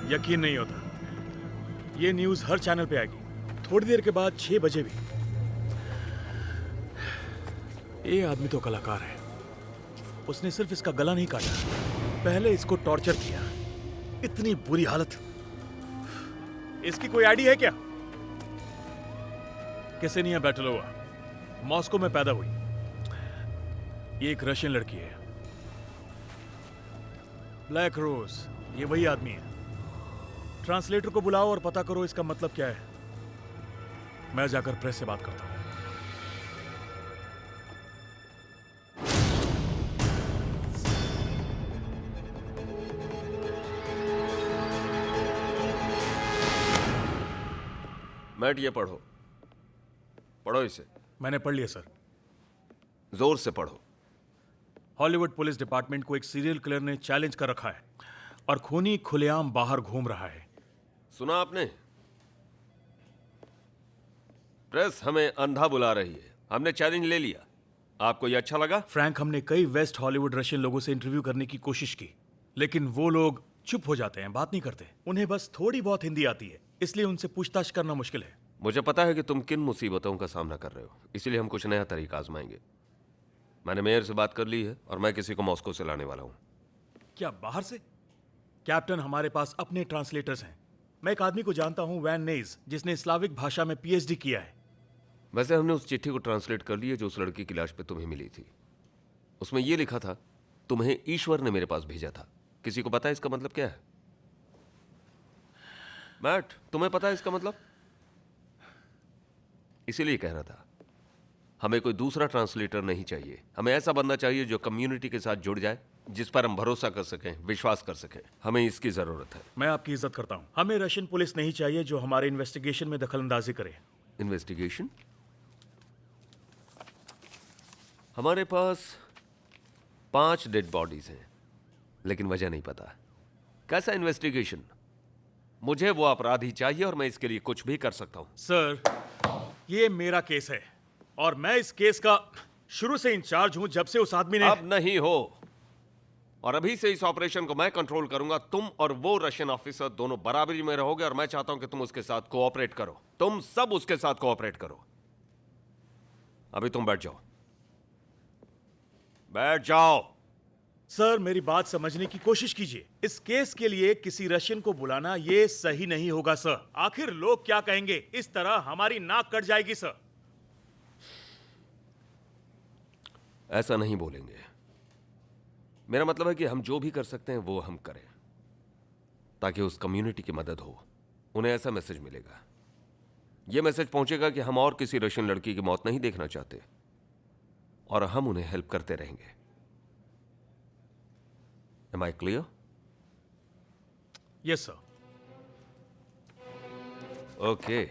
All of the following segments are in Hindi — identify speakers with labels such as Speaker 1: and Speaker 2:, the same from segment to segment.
Speaker 1: यकीन नहीं होता। ये न्यूज़ हर चैनल पे आएगी, थोड़ी देर के बाद 6 बजे भी। ये आदमी तो कलाकार है। उसने सिर्फ इसका गला नहीं काटा, पहले इसको टॉर्चर किया। इतनी बुरी हालत। इसकी कोई आईडी है क्या? केसेनिया बैटलोवा, मॉस्को में पैदा हुई। ये एक रशियन लड़की है। ब्लैक रोज, ये वही आदमी है। ट्रांसलेटर को बुलाओ और पता करो इसका मतलब क्या है। मैं जाकर प्रेस से बात करता हूं।
Speaker 2: मैट, ये पढ़ो। पढ़ो इसे।
Speaker 1: मैंने पढ़ लिया सर।
Speaker 2: जोर से पढ़ो।
Speaker 1: हॉलीवुड पुलिस डिपार्टमेंट को एक सीरियल किलर ने चैलेंज कर रखा है और खूनी खुलेआम बाहर घूम रहा है।
Speaker 2: सुना आपने? प्रेस हमें अंधा बुला रही है। हमने चैलेंज ले लिया। आपको ये अच्छा लगा?
Speaker 1: फ्रैंक, हमने कई वेस्ट हॉलीवुड रशियन लोगों से इंटरव्यू करने की कोशिश की, लेकिन वो लोग चुप हो जाते हैं, बात नहीं करते। उन्हें बस थोड़ी बहुत हिंदी आती है, इसलिए उनसे पूछताछ करना मुश्किल है।
Speaker 2: मुझे पता है कि तुम किन मुसीबतों का सामना कर रहे हो, इसीलिए हम कुछ नया तरीका आजमाएंगे। मैंने मेयर से बात कर ली है और मैं किसी को मॉस्को से लाने वाला हूं।
Speaker 1: क्या बाहर से? कैप्टन, हमारे पास अपने ट्रांसलेटर्स हैं। मैं एक आदमी को जानता हूं, वैन नेज, जिसने स्लाविक भाषा में पीएचडी किया है।
Speaker 2: वैसे हमने उस चिट्ठी को ट्रांसलेट कर ली है जो उस लड़की की लाश पे तुम्हें मिली थी। उसमें यह लिखा था, तुम्हें ईश्वर ने मेरे पास भेजा था। किसी को पता है इसका मतलब क्या है? मैट, तुम्हें पता है इसका मतलब? इसीलिए कह रहा था, हमें कोई दूसरा ट्रांसलेटर नहीं चाहिए। हमें ऐसा बंदा चाहिए जो कम्युनिटी के साथ जुड़ जाए, जिस पर हम भरोसा कर सकें, विश्वास कर सकें। हमें इसकी जरूरत है।
Speaker 1: मैं आपकी इज्जत करता हूं। हमें रशियन पुलिस नहीं चाहिए जो हमारे इन्वेस्टिगेशन में दखलंदाजी करे।
Speaker 2: इन्वेस्टिगेशन? हमारे पास 5 डेड बॉडीज हैं, लेकिन वजह नहीं पता। कैसा इन्वेस्टिगेशन? मुझे वो अपराधी चाहिए और मैं इसके लिए कुछ भी कर सकता हूं।
Speaker 1: सर, ये मेरा केस है और मैं इस केस का शुरू से इंचार्ज हूं, जब से उस आदमी ने।
Speaker 2: अब नहीं हो, और अभी से इस ऑपरेशन को मैं कंट्रोल करूंगा। तुम और वो रशियन ऑफिसर दोनों बराबरी में रहोगे और मैं चाहता हूं कि तुम उसके साथ कोऑपरेट करो। तुम सब उसके साथ कोऑपरेट करो। अभी तुम बैठ जाओ, बैठ जाओ।
Speaker 1: सर, मेरी बात समझने की कोशिश कीजिए। इस केस के लिए किसी रशियन को बुलाना ये सही नहीं होगा सर। आखिर लोग क्या कहेंगे? इस तरह हमारी नाक कट जाएगी सर।
Speaker 2: ऐसा नहीं बोलेंगे। मेरा मतलब है कि हम जो भी कर सकते हैं वो हम करें, ताकि उस कम्युनिटी की मदद हो। उन्हें ऐसा मैसेज मिलेगा, यह मैसेज पहुंचेगा कि हम और किसी रशियन लड़की की मौत नहीं देखना चाहते और हम उन्हें हेल्प करते रहेंगे। Am I clear?
Speaker 1: Yes, sir.
Speaker 2: Okay.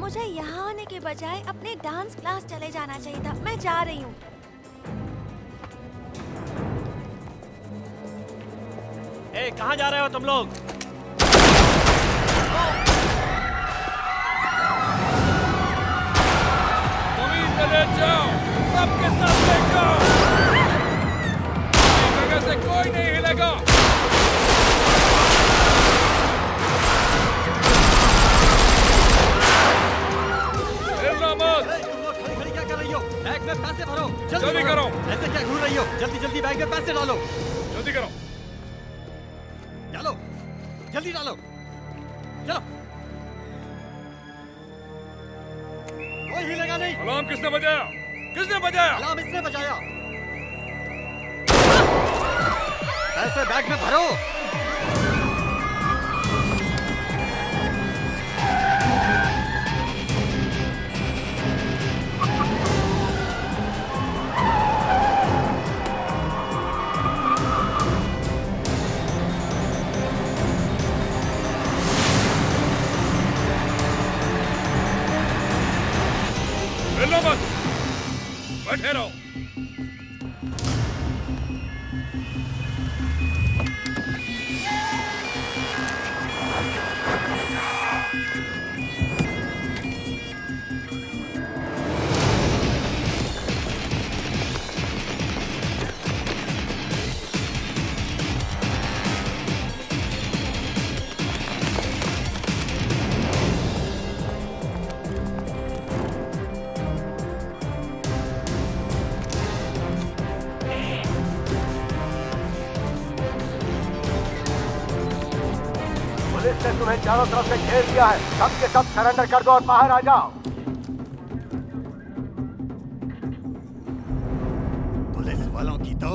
Speaker 3: मुझे यहाँ आने के बजाय अपने डांस क्लास चले जाना चाहिए था। मैं जा रही हूँ।
Speaker 4: कहाँ जा रहे हो तुम लोग? चलो। कोई हिलेगा नहीं।
Speaker 1: अलार्म किसने बजाया? किसने बजाया?
Speaker 4: अलार्म इसने बजाया। पैसे बैग में भरो।
Speaker 1: हिलना मत, बैठे रहो।
Speaker 5: पुलिस ने तुम्हें चारों तरफ से घेर लिया है। सब के सब सरेंडर कर दो और बाहर आ जाओ।
Speaker 4: पुलिस वालों की तो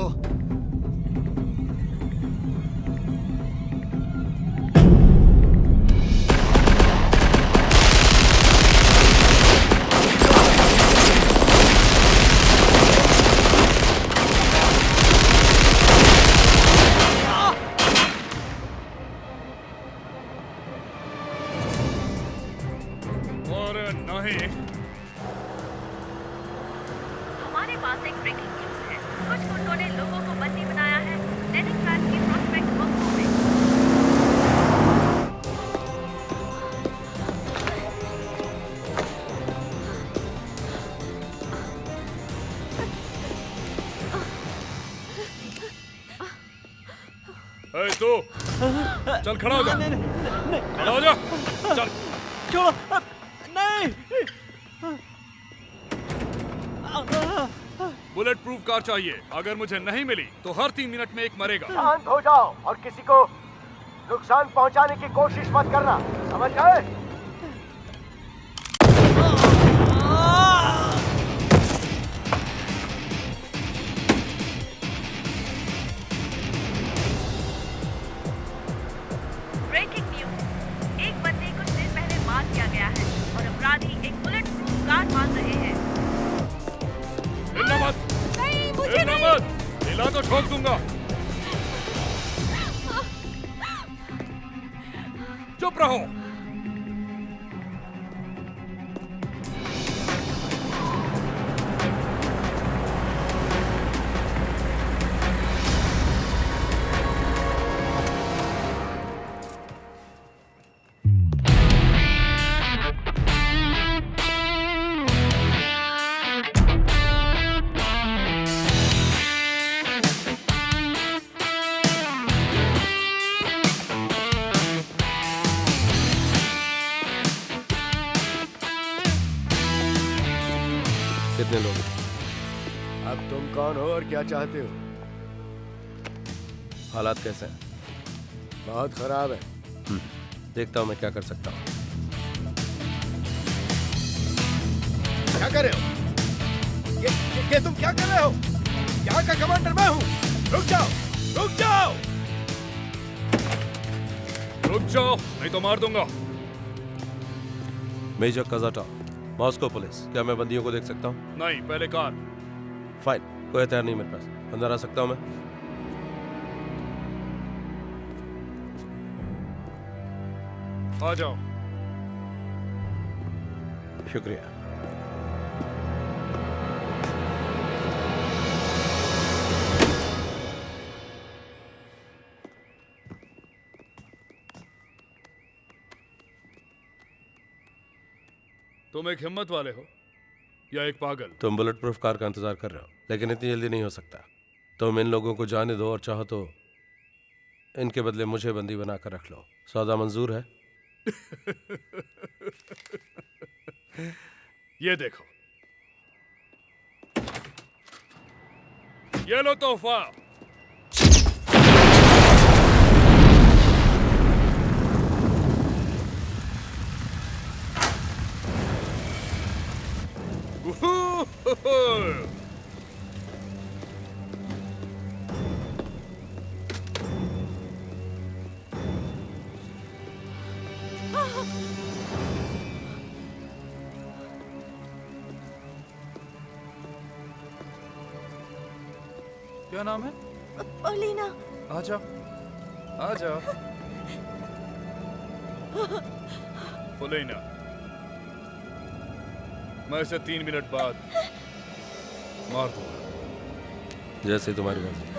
Speaker 1: नहीं।
Speaker 6: हमारे पास एक ब्रेकिंग न्यूज है। कुछ गुंडों ने लोगों को बंदी बनाया है। लेनिनग्राड की प्रोस्पेक्ट बंकों में।
Speaker 1: ए तू, चल खड़ा हो जा। खड़ा हो जा, चल।
Speaker 4: छोड़ो। नहीं।
Speaker 1: बुलेट प्रूफ कार चाहिए। अगर मुझे नहीं मिली तो हर 3 मिनट में एक मरेगा।
Speaker 5: शांत हो जाओ और किसी को नुकसान पहुंचाने की कोशिश मत करना, समझ गए?
Speaker 6: Breaking news. एक बंदे कुछ दिन पहले मार दिया गया है और अपराधी एक बुलेट प्रूफ कार मांग रहे हैं।
Speaker 1: हिलना मत,
Speaker 3: नहीं, मुझे
Speaker 1: हिलना
Speaker 3: नहीं।
Speaker 1: मत। हिला तो ठोक दूंगा। चुप रहो।
Speaker 2: कितने लोग?
Speaker 5: अब तुम कौन हो और क्या चाहते हो?
Speaker 2: हालात कैसे हैं?
Speaker 5: बहुत खराब है।
Speaker 2: देखता हूं मैं क्या कर सकता हूं।
Speaker 5: क्या कर रहे हो? ये तुम क्या कर रहे हो? यहाँ का कमांडर मैं हूँ। रुक जाओ, रुक जाओ।
Speaker 1: रुक जाओ, नहीं तो मार दूंगा।
Speaker 2: Major Kazata, Moscow police. क्या मैं बंदियों को देख सकता हूँ?
Speaker 1: नहीं, पहले कार।
Speaker 2: फाइन, कोई हथियार नहीं मेरे पास। अंदर आ सकता हूँ मैं?
Speaker 1: आ जाओ।
Speaker 2: शुक्रिया।
Speaker 1: तुम एक हिम्मत वाले हो या एक पागल?
Speaker 2: तुम बुलेट प्रूफ कार का इंतजार कर रहे हो, लेकिन इतनी जल्दी नहीं हो सकता। तुम इन लोगों को जाने दो और चाहो तो इनके बदले मुझे बंदी बनाकर रख लो। सौदा मंजूर है?
Speaker 1: ये देखो, ये लो तोहफा।
Speaker 7: क्या नाम है?
Speaker 3: पोलिना।
Speaker 7: आ जाओ, आ जाओ। पोलिना, मैं इसे 3 मिनट बाद मार दूंगा।
Speaker 2: जैसे तुम्हारी मर्जी।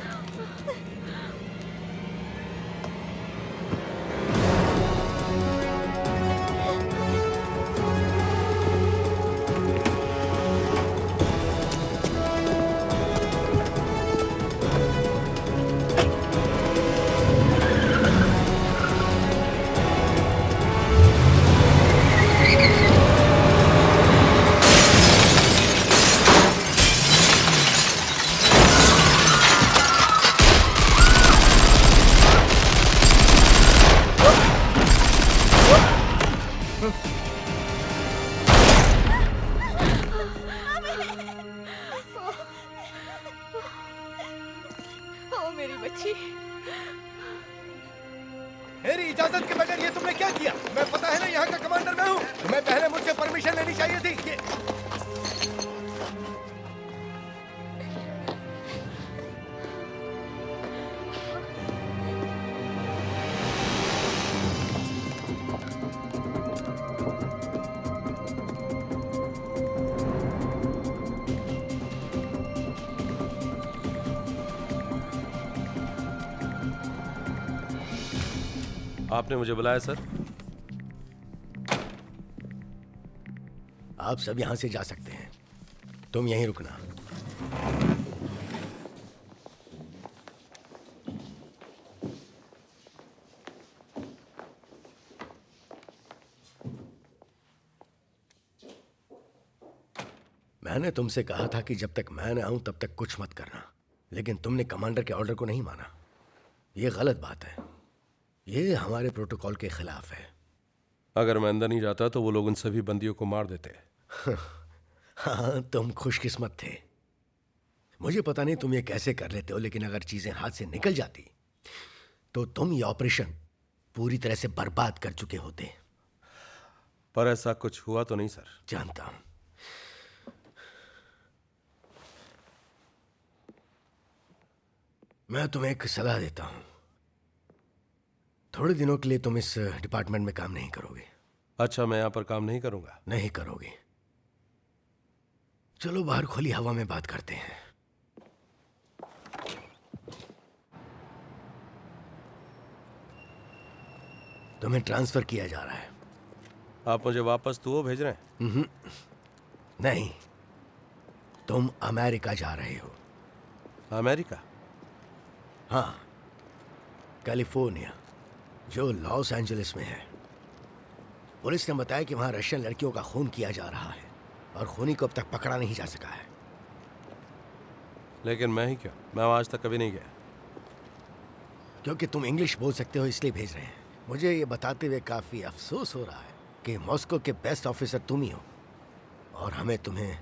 Speaker 3: ओ मेरी बच्ची।
Speaker 5: मेरी इजाजत के बगैर ये तुमने क्या किया? मैं पता है ना यहाँ का कमांडर मैं हूँ। तुम्हें पहले मुझसे परमिशन लेनी चाहिए थी। ये
Speaker 2: आपने मुझे बुलाया सर?
Speaker 5: आप सब यहाँ से जा सकते हैं। तुम यहीं रुकना। मैंने तुमसे कहा था कि जब तक मैं न आऊं तब तक कुछ मत करना, लेकिन तुमने कमांडर के ऑर्डर को नहीं माना। यह गलत बात है। ये हमारे प्रोटोकॉल के खिलाफ है।
Speaker 2: अगर मैं अंदर नहीं जाता तो वो लोग उन सभी बंदियों को मार देते।
Speaker 5: हाँ, तुम खुशकिस्मत थे। मुझे पता नहीं तुम ये कैसे कर लेते हो, लेकिन अगर चीजें हाथ से निकल जाती तो तुम ये ऑपरेशन पूरी तरह से बर्बाद कर चुके होते।
Speaker 2: पर ऐसा कुछ हुआ तो नहीं सर?
Speaker 5: जानता हूं। मैं तुम्हें एक सलाह देता हूं। थोड़े दिनों के लिए तुम इस डिपार्टमेंट में काम नहीं करोगे।
Speaker 2: अच्छा, मैं यहाँ पर काम नहीं करूंगा?
Speaker 5: नहीं करोगे। चलो बाहर खुली हवा में बात करते हैं। तुम्हें ट्रांसफर किया जा रहा है।
Speaker 2: आप मुझे वापस तो भेज रहे हैं?
Speaker 5: नहीं, तुम अमेरिका जा रहे हो।
Speaker 2: अमेरिका?
Speaker 5: हाँ, कैलिफोर्निया, जो लॉस एंजलिस में है। पुलिस ने बताया कि वहां रशियन लड़कियों का खून किया जा रहा है और खूनी को अब तक पकड़ा नहीं जा सका है।
Speaker 2: लेकिन मैं ही क्यों? मैं आज तक कभी नहीं गया।
Speaker 5: क्योंकि तुम इंग्लिश बोल सकते हो इसलिए भेज रहे हैं। मुझे ये बताते हुए काफी अफसोस हो रहा है कि मॉस्को के बेस्ट ऑफिसर तुम ही हो और हमें तुम्हें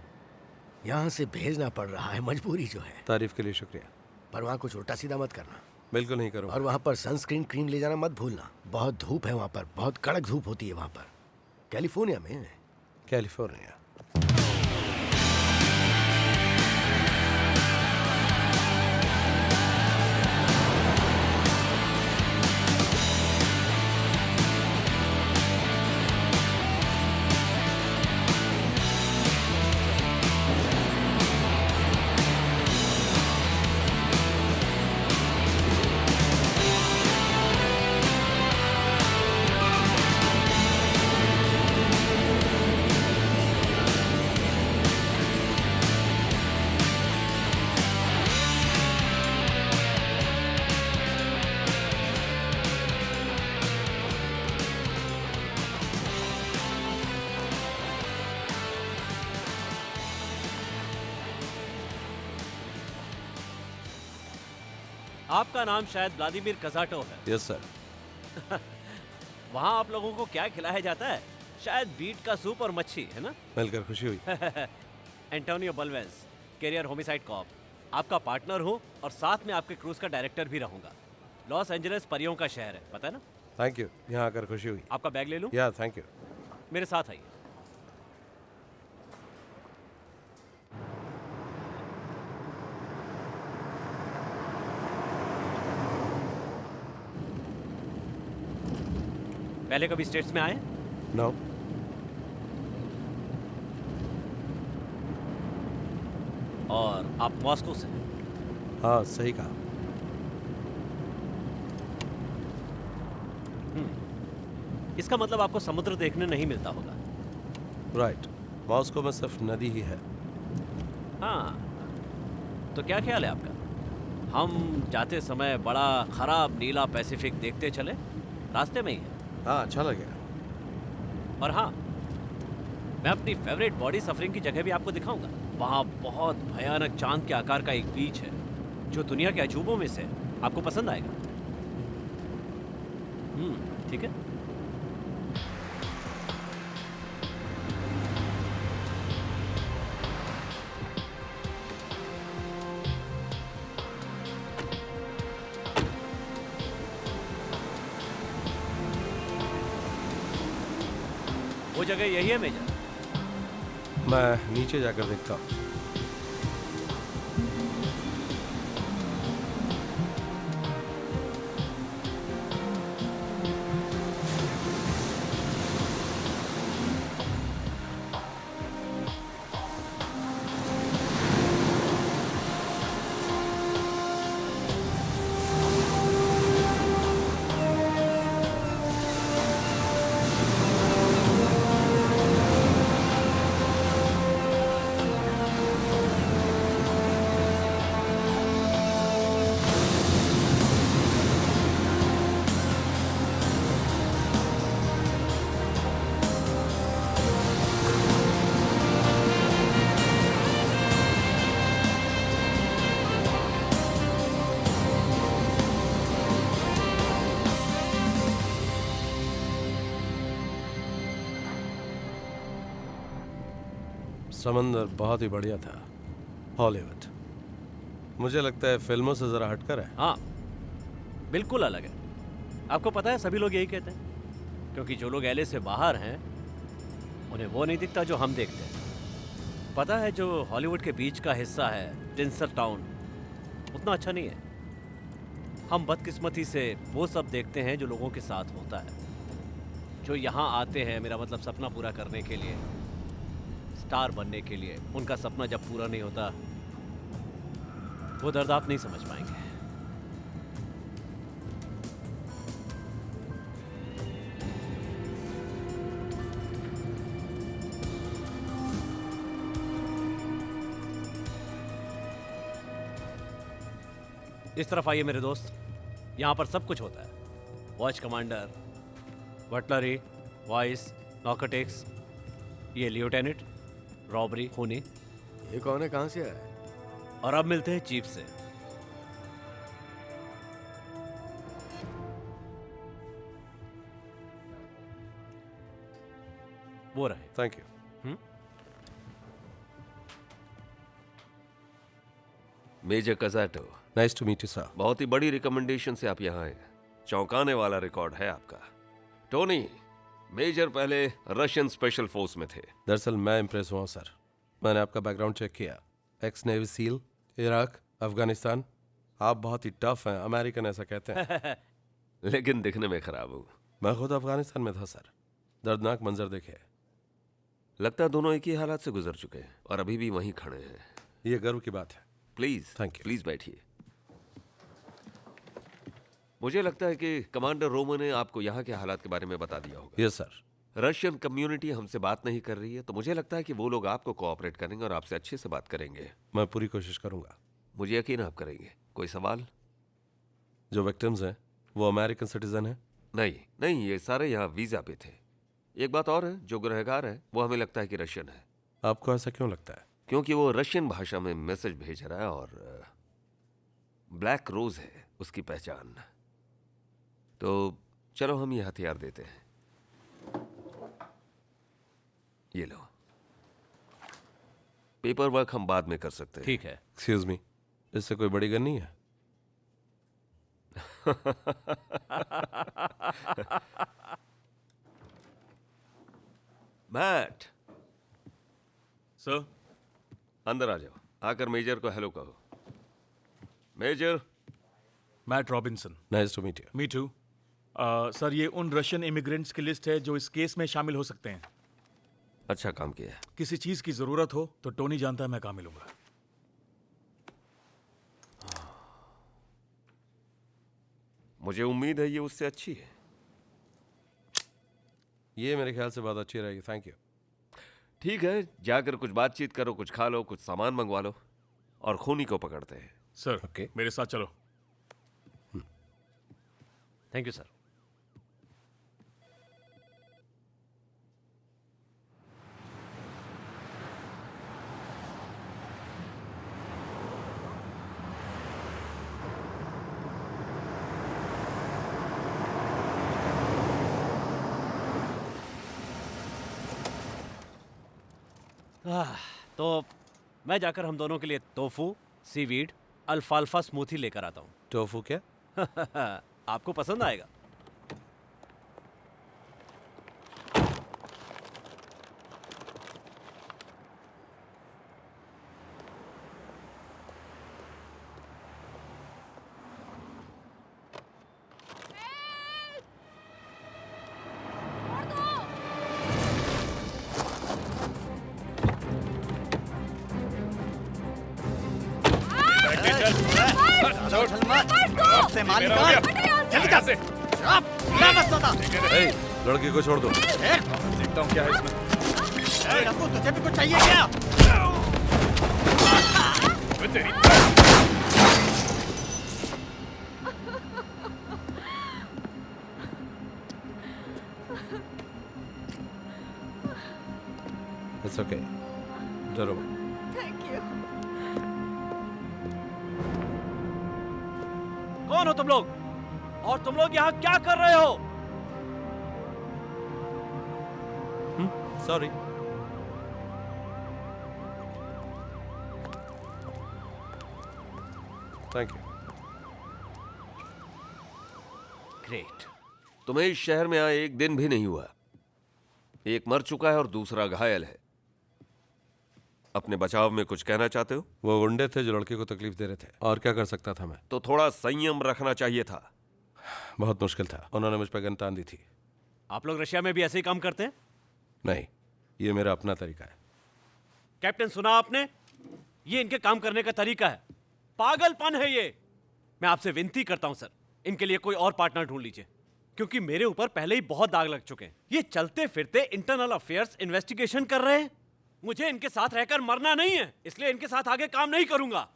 Speaker 5: यहाँ से भेजना पड़ रहा है, मजबूरी जो है।
Speaker 2: तारीफ के लिए शुक्रिया।
Speaker 5: पर वहाँ कुछ उल्टा सीधा मत करना।
Speaker 2: बिल्कुल नहीं करूँगा।
Speaker 5: और वहाँ पर सनस्क्रीन क्रीम ले जाना मत भूलना। बहुत धूप है वहाँ पर, बहुत कड़क धूप होती है वहाँ पर, कैलिफोर्निया में।
Speaker 2: कैलिफोर्निया?
Speaker 8: आपका नाम शायद व्लादिमीर कज़ाटो है।
Speaker 2: Yes sir.
Speaker 8: वहाँ आप लोगों को क्या खिलाया जाता है? शायद बीट का सूप और मच्छी, है ना?
Speaker 2: मिलकर खुशी हुई।
Speaker 8: Antonio Balvens, career homicide cop. आपका पार्टनर हूँ और साथ में आपके क्रूज का डायरेक्टर भी रहूंगा। लॉस एंजलिस परियों का शहर है, पता है ना?
Speaker 2: थैंक यू, यहाँ आकर खुशी हुई।
Speaker 8: आपका बैग ले लूँ?
Speaker 2: या थैंक यू।
Speaker 8: मेरे साथ आइए। पहले कभी स्टेट्स में आए?
Speaker 9: नो।
Speaker 8: और आप मॉस्को से?
Speaker 9: हाँ, सही कहा।
Speaker 8: इसका मतलब आपको समुद्र देखने नहीं मिलता होगा।
Speaker 9: राइट, मॉस्को में सिर्फ नदी ही है।
Speaker 8: हाँ, तो क्या ख्याल है आपका? हम जाते समय बड़ा खराब नीला पैसिफिक देखते चले, रास्ते में ही है।
Speaker 9: हाँ, अच्छा लगेगा।
Speaker 8: और हाँ, मैं अपनी फेवरेट बॉडी सफरिंग की जगह भी आपको दिखाऊंगा। वहाँ बहुत भयानक चांद के आकार का एक बीच है जो दुनिया के अजूबों में से है। आपको पसंद आएगा। ठीक है। वो जगह यही है मेजर?
Speaker 9: मैं नीचे जाकर देखता हूँ। समंदर बहुत ही बढ़िया था। हॉलीवुड मुझे लगता है फिल्मों से जरा हटकर है।
Speaker 8: हाँ, बिल्कुल अलग है। आपको पता है सभी लोग यही कहते हैं, क्योंकि जो लोग एलए से बाहर हैं उन्हें वो नहीं दिखता जो हम देखते हैं। पता है, जो हॉलीवुड के बीच का हिस्सा है टिंसर टाउन, उतना अच्छा नहीं है। हम बदकिस्मती से वो सब देखते हैं जो लोगों के साथ होता है। जो यहाँ आते हैं, मेरा मतलब सपना पूरा करने के लिए, स्टार बनने के लिए, उनका सपना जब पूरा नहीं होता, वो दर्द आप नहीं समझ पाएंगे। इस तरफ आइए मेरे दोस्त, यहाँ पर सब कुछ होता है। वॉच कमांडर, बटलरी, वॉइस, नॉकटेक्स, ये लिeutenant, रॉबरी, खूनी।
Speaker 5: ये कौन है, कहाँ से आया?
Speaker 8: और अब मिलते हैं चीफ से। वो रहे।
Speaker 9: Thank you.
Speaker 2: Major Kazato,
Speaker 9: nice to meet you sir.
Speaker 2: बहुत ही बड़ी रिकमेंडेशन से आप यहाँ आए। चौंकाने वाला रिकॉर्ड है आपका। टोनी, मेजर पहले रशियन स्पेशल फोर्स में थे।
Speaker 9: दरअसल मैं इम्प्रेस हुआ सर। मैंने आपका बैकग्राउंड चेक किया। X navy seal, Iraq, Afghanistan. आप बहुत ही टफ हैं, अमेरिकन ऐसा कहते हैं।
Speaker 2: लेकिन दिखने में खराब हूँ।
Speaker 9: मैं खुद अफगानिस्तान में था सर। दर्दनाक मंजर देखे।
Speaker 2: लगता है दोनों एक ही हालात से गुजर चुके हैं और अभी भी वहीं खड़े हैं।
Speaker 9: ये गर्व की बात है।
Speaker 2: Please,
Speaker 9: Thank you.
Speaker 2: प्लीज बैठिए। मुझे लगता है कि कमांडर रोमो ने आपको यहाँ के हालात के बारे में बता दिया होगा।
Speaker 9: Yes sir.
Speaker 2: रशियन कम्युनिटी हमसे बात नहीं कर रही है, तो मुझे लगता है कि वो लोग आपको कोऑपरेट करेंगे और आपसे अच्छे से बात करेंगे।
Speaker 9: मैं पूरी कोशिश करूंगा।
Speaker 2: मुझे यकीन आप करेंगे। कोई सवाल?
Speaker 9: जो विक्टिम्स हैं वो अमेरिकन सिटीजन हैं?
Speaker 2: नहीं नहीं, ये सारे यहाँ वीजा पे थे। एक बात और है, जो गुनहगार है वो हमें लगता है कि रशियन है।
Speaker 9: आपको ऐसा क्यों लगता है?
Speaker 2: क्योंकि वो रशियन भाषा में मैसेज भेज रहा है और ब्लैक रोज है उसकी पहचान। तो चलो हम ये हथियार देते हैं। ये लो। पेपर वर्क हम बाद में कर सकते हैं।
Speaker 8: ठीक है।
Speaker 9: एक्सक्यूज मी, इससे कोई बड़ी गन नहीं है?
Speaker 2: मैट,
Speaker 1: सर,
Speaker 2: अंदर आ जाओ। आकर मेजर को हेलो कहो। Major,
Speaker 1: Matt Robinson.
Speaker 9: Nice to meet you.
Speaker 1: Me too. Sir ये उन रशियन इमिग्रेंट्स की लिस्ट है जो इस केस में शामिल हो सकते हैं।
Speaker 2: अच्छा काम किया।
Speaker 1: किसी चीज की जरूरत हो तो टोनी जानता है मैं कहाँ मिलूंगा।
Speaker 2: मुझे उम्मीद है ये उससे अच्छी है।
Speaker 9: ये मेरे ख्याल से बहुत अच्छी रहेगी, थैंक यू।
Speaker 2: ठीक है, जाकर कुछ बातचीत करो, कुछ खा लो, कुछ सामान मंगवा लो और खूनी को पकड़ते हैं।
Speaker 1: Sir
Speaker 9: Okay.
Speaker 1: मेरे साथ चलो।
Speaker 8: Thank you sir. तो मैं जाकर हम दोनों के लिए टोफू, सीवीड, अल्फाल्फा स्मूथी लेकर आता हूँ।
Speaker 9: टोफू क्या?
Speaker 8: आपको पसंद आएगा।
Speaker 4: से मार निकाल। जल्दी
Speaker 7: यहाँ से।
Speaker 4: आप क्या मसला था?
Speaker 9: ए, लड़की को छोड़ दो।
Speaker 7: देखता हूँ क्या है इसमें।
Speaker 4: ए, रफू तुझे भी कुछ चाहिए क्या?
Speaker 7: वे तेरी।
Speaker 9: इट्स ओके, डरो मत।
Speaker 3: Thank you.
Speaker 8: कौन हो तुम लोग? और तुम लोग यहाँ क्या कर रहे हो?
Speaker 9: सॉरी। Thank you.
Speaker 8: ग्रेट।
Speaker 2: तुम्हें इस शहर में आए एक दिन भी नहीं हुआ। एक मर चुका है और दूसरा घायल है। अपने बचाव में कुछ कहना चाहते हो?
Speaker 9: वो गुंडे थे जो लड़के को तकलीफ दे रहे थे, और क्या कर सकता था मैं?
Speaker 2: तो थोड़ा संयम रखना चाहिए था।
Speaker 9: बहुत मुश्किल था, उन्होंने मुझ पर गन तान दी थी।
Speaker 8: आप लोग रशिया में भी ऐसे ही काम करते हैं?
Speaker 9: नहीं, ये मेरा अपना तरीका है।
Speaker 8: कैप्टन सुना आपने? ये इनके काम करने का तरीका है। पागलपन है ये। मैं आपसे विनती करता हूं सर, इनके लिए कोई और पार्टनर ढूंढ लीजिए, क्योंकि मेरे ऊपर पहले ही बहुत दाग लग चुके हैं। ये चलते फिरते इंटरनल अफेयर्स इन्वेस्टिगेशन कर रहे हैं। मुझे इनके साथ रहकर मरना नहीं है, इसलिए इनके साथ आगे काम नहीं करूंगा।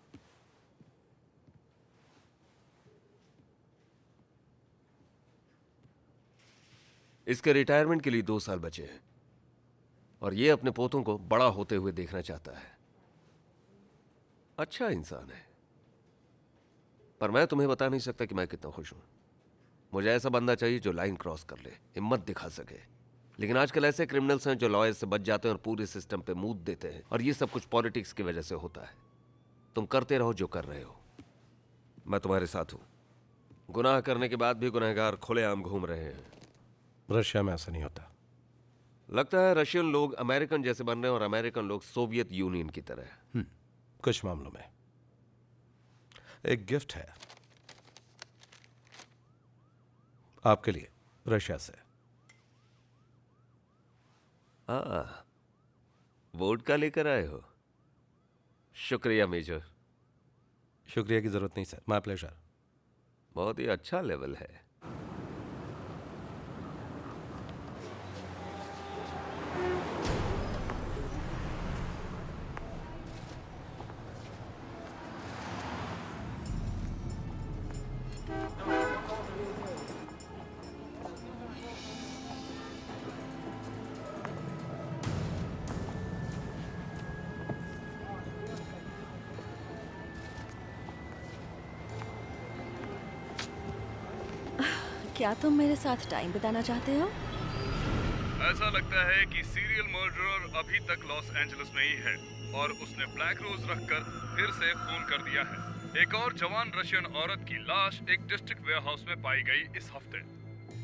Speaker 2: इसके रिटायरमेंट के लिए 2 साल बचे हैं और ये अपने पोतों को बड़ा होते हुए देखना चाहता है। अच्छा इंसान है, पर मैं तुम्हें बता नहीं सकता कि मैं कितना खुश हूं। मुझे ऐसा बंदा चाहिए जो लाइन क्रॉस कर ले, हिम्मत दिखा सके। लेकिन आजकल ऐसे क्रिमिनल्स हैं जो लॉयर से बच जाते हैं और पूरे सिस्टम पे मूत देते हैं, और ये सब कुछ पॉलिटिक्स की वजह से होता है। तुम करते रहो जो कर रहे हो, मैं तुम्हारे साथ हूं। गुनाह करने के बाद भी गुनहगार खुलेआम घूम रहे हैं।
Speaker 9: रशिया में ऐसा नहीं होता।
Speaker 2: लगता है रशियन लोग अमेरिकन जैसे बन रहे हैं और अमेरिकन लोग सोवियत यूनियन की तरह।
Speaker 9: कुछ मामलों में। एक गिफ्ट है आपके लिए रशिया से।
Speaker 2: वोडका लेकर आए हो? शुक्रिया मेजर।
Speaker 9: शुक्रिया की जरूरत नहीं सर, माय प्लेजर।
Speaker 2: बहुत ही अच्छा लेवल है।
Speaker 3: क्या तुम मेरे साथ टाइम बिताना चाहते हो?
Speaker 7: ऐसा लगता है कि सीरियल मर्डरर अभी तक लॉस एंजलिस में ही है और उसने ब्लैक रोज रखकर फिर से खून कर दिया है। एक और जवान रशियन औरत की लाश एक डिस्ट्रिक्ट वेयरहाउस में पाई गई इस हफ्ते।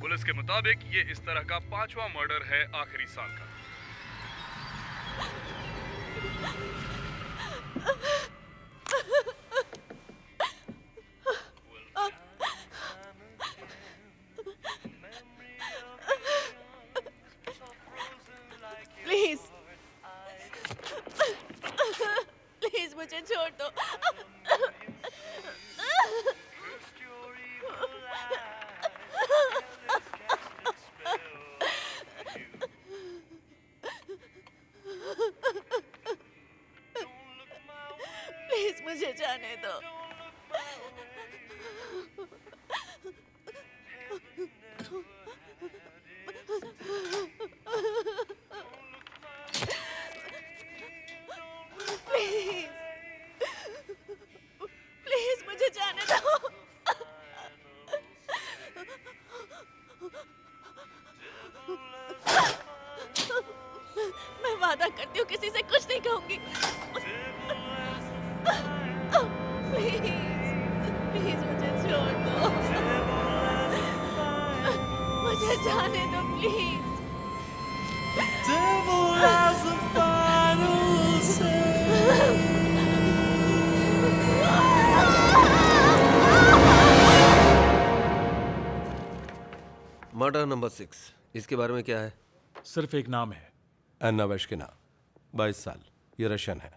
Speaker 7: पुलिस के मुताबिक ये इस तरह का 5वां मर्डर है आखिरी साल का।
Speaker 3: मुझे जाने दो। प्लीज प्लीज मुझे जाने दो। मैं वादा करती हूँ किसी से कुछ नहीं कहूंगी। प्लीज प्लीज मुझे छोड़ दो। मुझे जाने दो प्लीज।
Speaker 2: मर्डर नंबर 6, इसके बारे में क्या है?
Speaker 1: सिर्फ एक नाम है,
Speaker 9: अन्ना वेश्किना, 22 साल, ये रशियन है।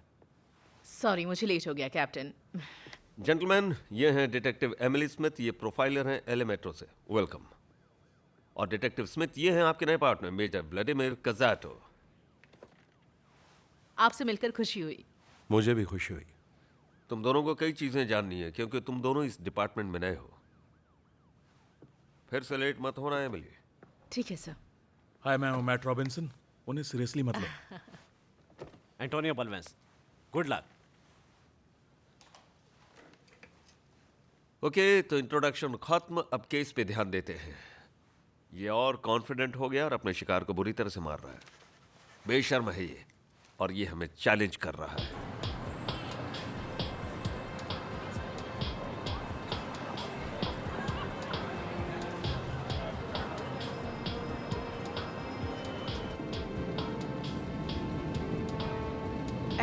Speaker 10: सॉरी मुझे लेट हो गया कैप्टन।
Speaker 2: जेंटलमैन, ये हैं डिटेक्टिव एमिली स्मिथ, ये प्रोफाइलर हैं एलए मेट्रो से। वेलकम। और डिटेक्टिव स्मिथ, ये हैं आपके नए पार्टनर मेजर व्लादिमीर कज़ाटो।
Speaker 10: आपसे मिलकर खुशी हुई।
Speaker 9: मुझे भी खुशी हुई।
Speaker 2: तुम दोनों को कई चीजें जाननी है क्योंकि तुम दोनों इस डिपार्टमेंट में नए हो। फिर से लेट मत होना एमिली।
Speaker 10: ठीक है सर।
Speaker 1: हाय, मैं हूँ मैट रॉबिन्सन। उन्हें सीरियसली मत लो।
Speaker 8: Antonio Balvens, good luck.
Speaker 2: Okay, तो इंट्रोडक्शन खत्म, अब केस पे ध्यान देते हैं। ये और कॉन्फिडेंट हो गया और अपने शिकार को बुरी तरह से मार रहा है। बेशर्म है ये, और ये हमें चैलेंज कर रहा है।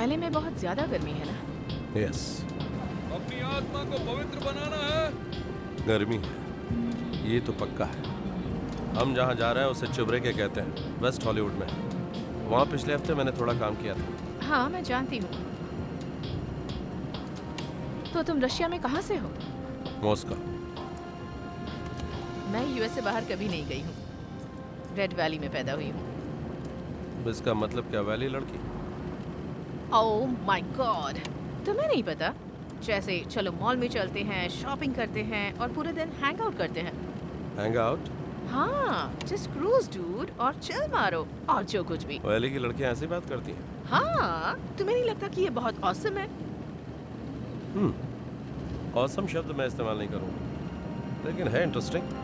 Speaker 10: एलए में बहुत ज्यादा गर्मी है ना?
Speaker 9: यस,
Speaker 7: अपनी आत्मा को पवित्र बनाना है।
Speaker 9: गर्मी है, ये तो पक्का है। हम जहाँ जा रहे हैं उसे चुबरेके कहते हैं, वेस्ट हॉलीवुड में। वहाँ पिछले हफ्ते मैंने थोड़ा काम किया था।
Speaker 10: हाँ मैं जानती हूँ। तो तुम रशिया में कहाँ से हो?
Speaker 9: मॉस्को।
Speaker 10: मैं यूएस से बाहर कभी नहीं गई हूँ। रेड वैली में पैदा हुई हूँ।
Speaker 9: इसका मतलब क्या, वैली लड़की?
Speaker 10: ओह माय गॉड, तुम्हें नहीं पता? जैसे चलो मॉल में चलते हैं, शॉपिंग करते हैं और पूरे दिन हैंग आउट करते हैं।
Speaker 9: Hang out?
Speaker 10: हाँ, जस्ट क्रूज डूड और चिल मारो और जो कुछ भी।
Speaker 9: वैली की लड़कियां ऐसी बात करती हैं?
Speaker 10: हाँ, तुम्हें नहीं लगता कि ये बहुत ऑसम है?
Speaker 9: ऑसम शब्द मैं इस्तेमाल नहीं करूँगा, लेकिन है इंटरेस्टिंग।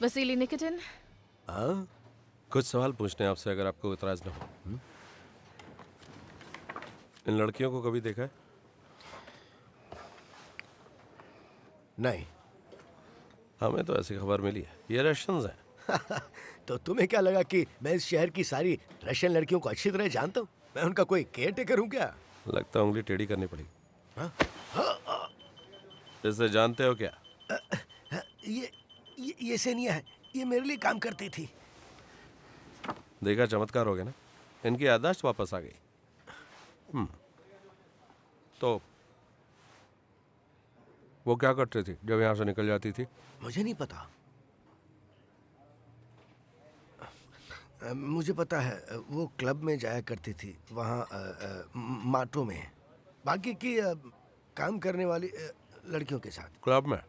Speaker 10: वसीली निकिटिन,
Speaker 9: हाँ, कुछ सवाल पूछने हैं आपसे, अगर आपको इतराज ना हो। इन लड़कियों को कभी देखा है?
Speaker 5: नहीं।
Speaker 9: हमें तो ऐसी खबर मिली है, ये रशियंस हैं।
Speaker 5: तो तुम्हें क्या लगा कि मैं इस शहर की सारी रशियन लड़कियों को अच्छी तरह जानता हूँ? मैं उनका कोई केयर टेकर हूँ क्या?
Speaker 9: लगता है उंगली टेढ़ी करनी पड़ी।
Speaker 5: हाँ?
Speaker 9: इसे जानते हो क्या?
Speaker 5: ये सेनिया है, ये मेरे लिए काम करती थी।
Speaker 9: देखा, चमत्कार हो गया ना, इनकी याददाश्त वापस आ गई। तो वो क्या करती थी जब यहाँ से निकल जाती थी?
Speaker 5: मुझे नहीं पता। मुझे पता है वो क्लब में जाया करती थी, वहाँ माटो में, बाकी की काम करने वाली लड़कियों के साथ।
Speaker 9: क्लब में?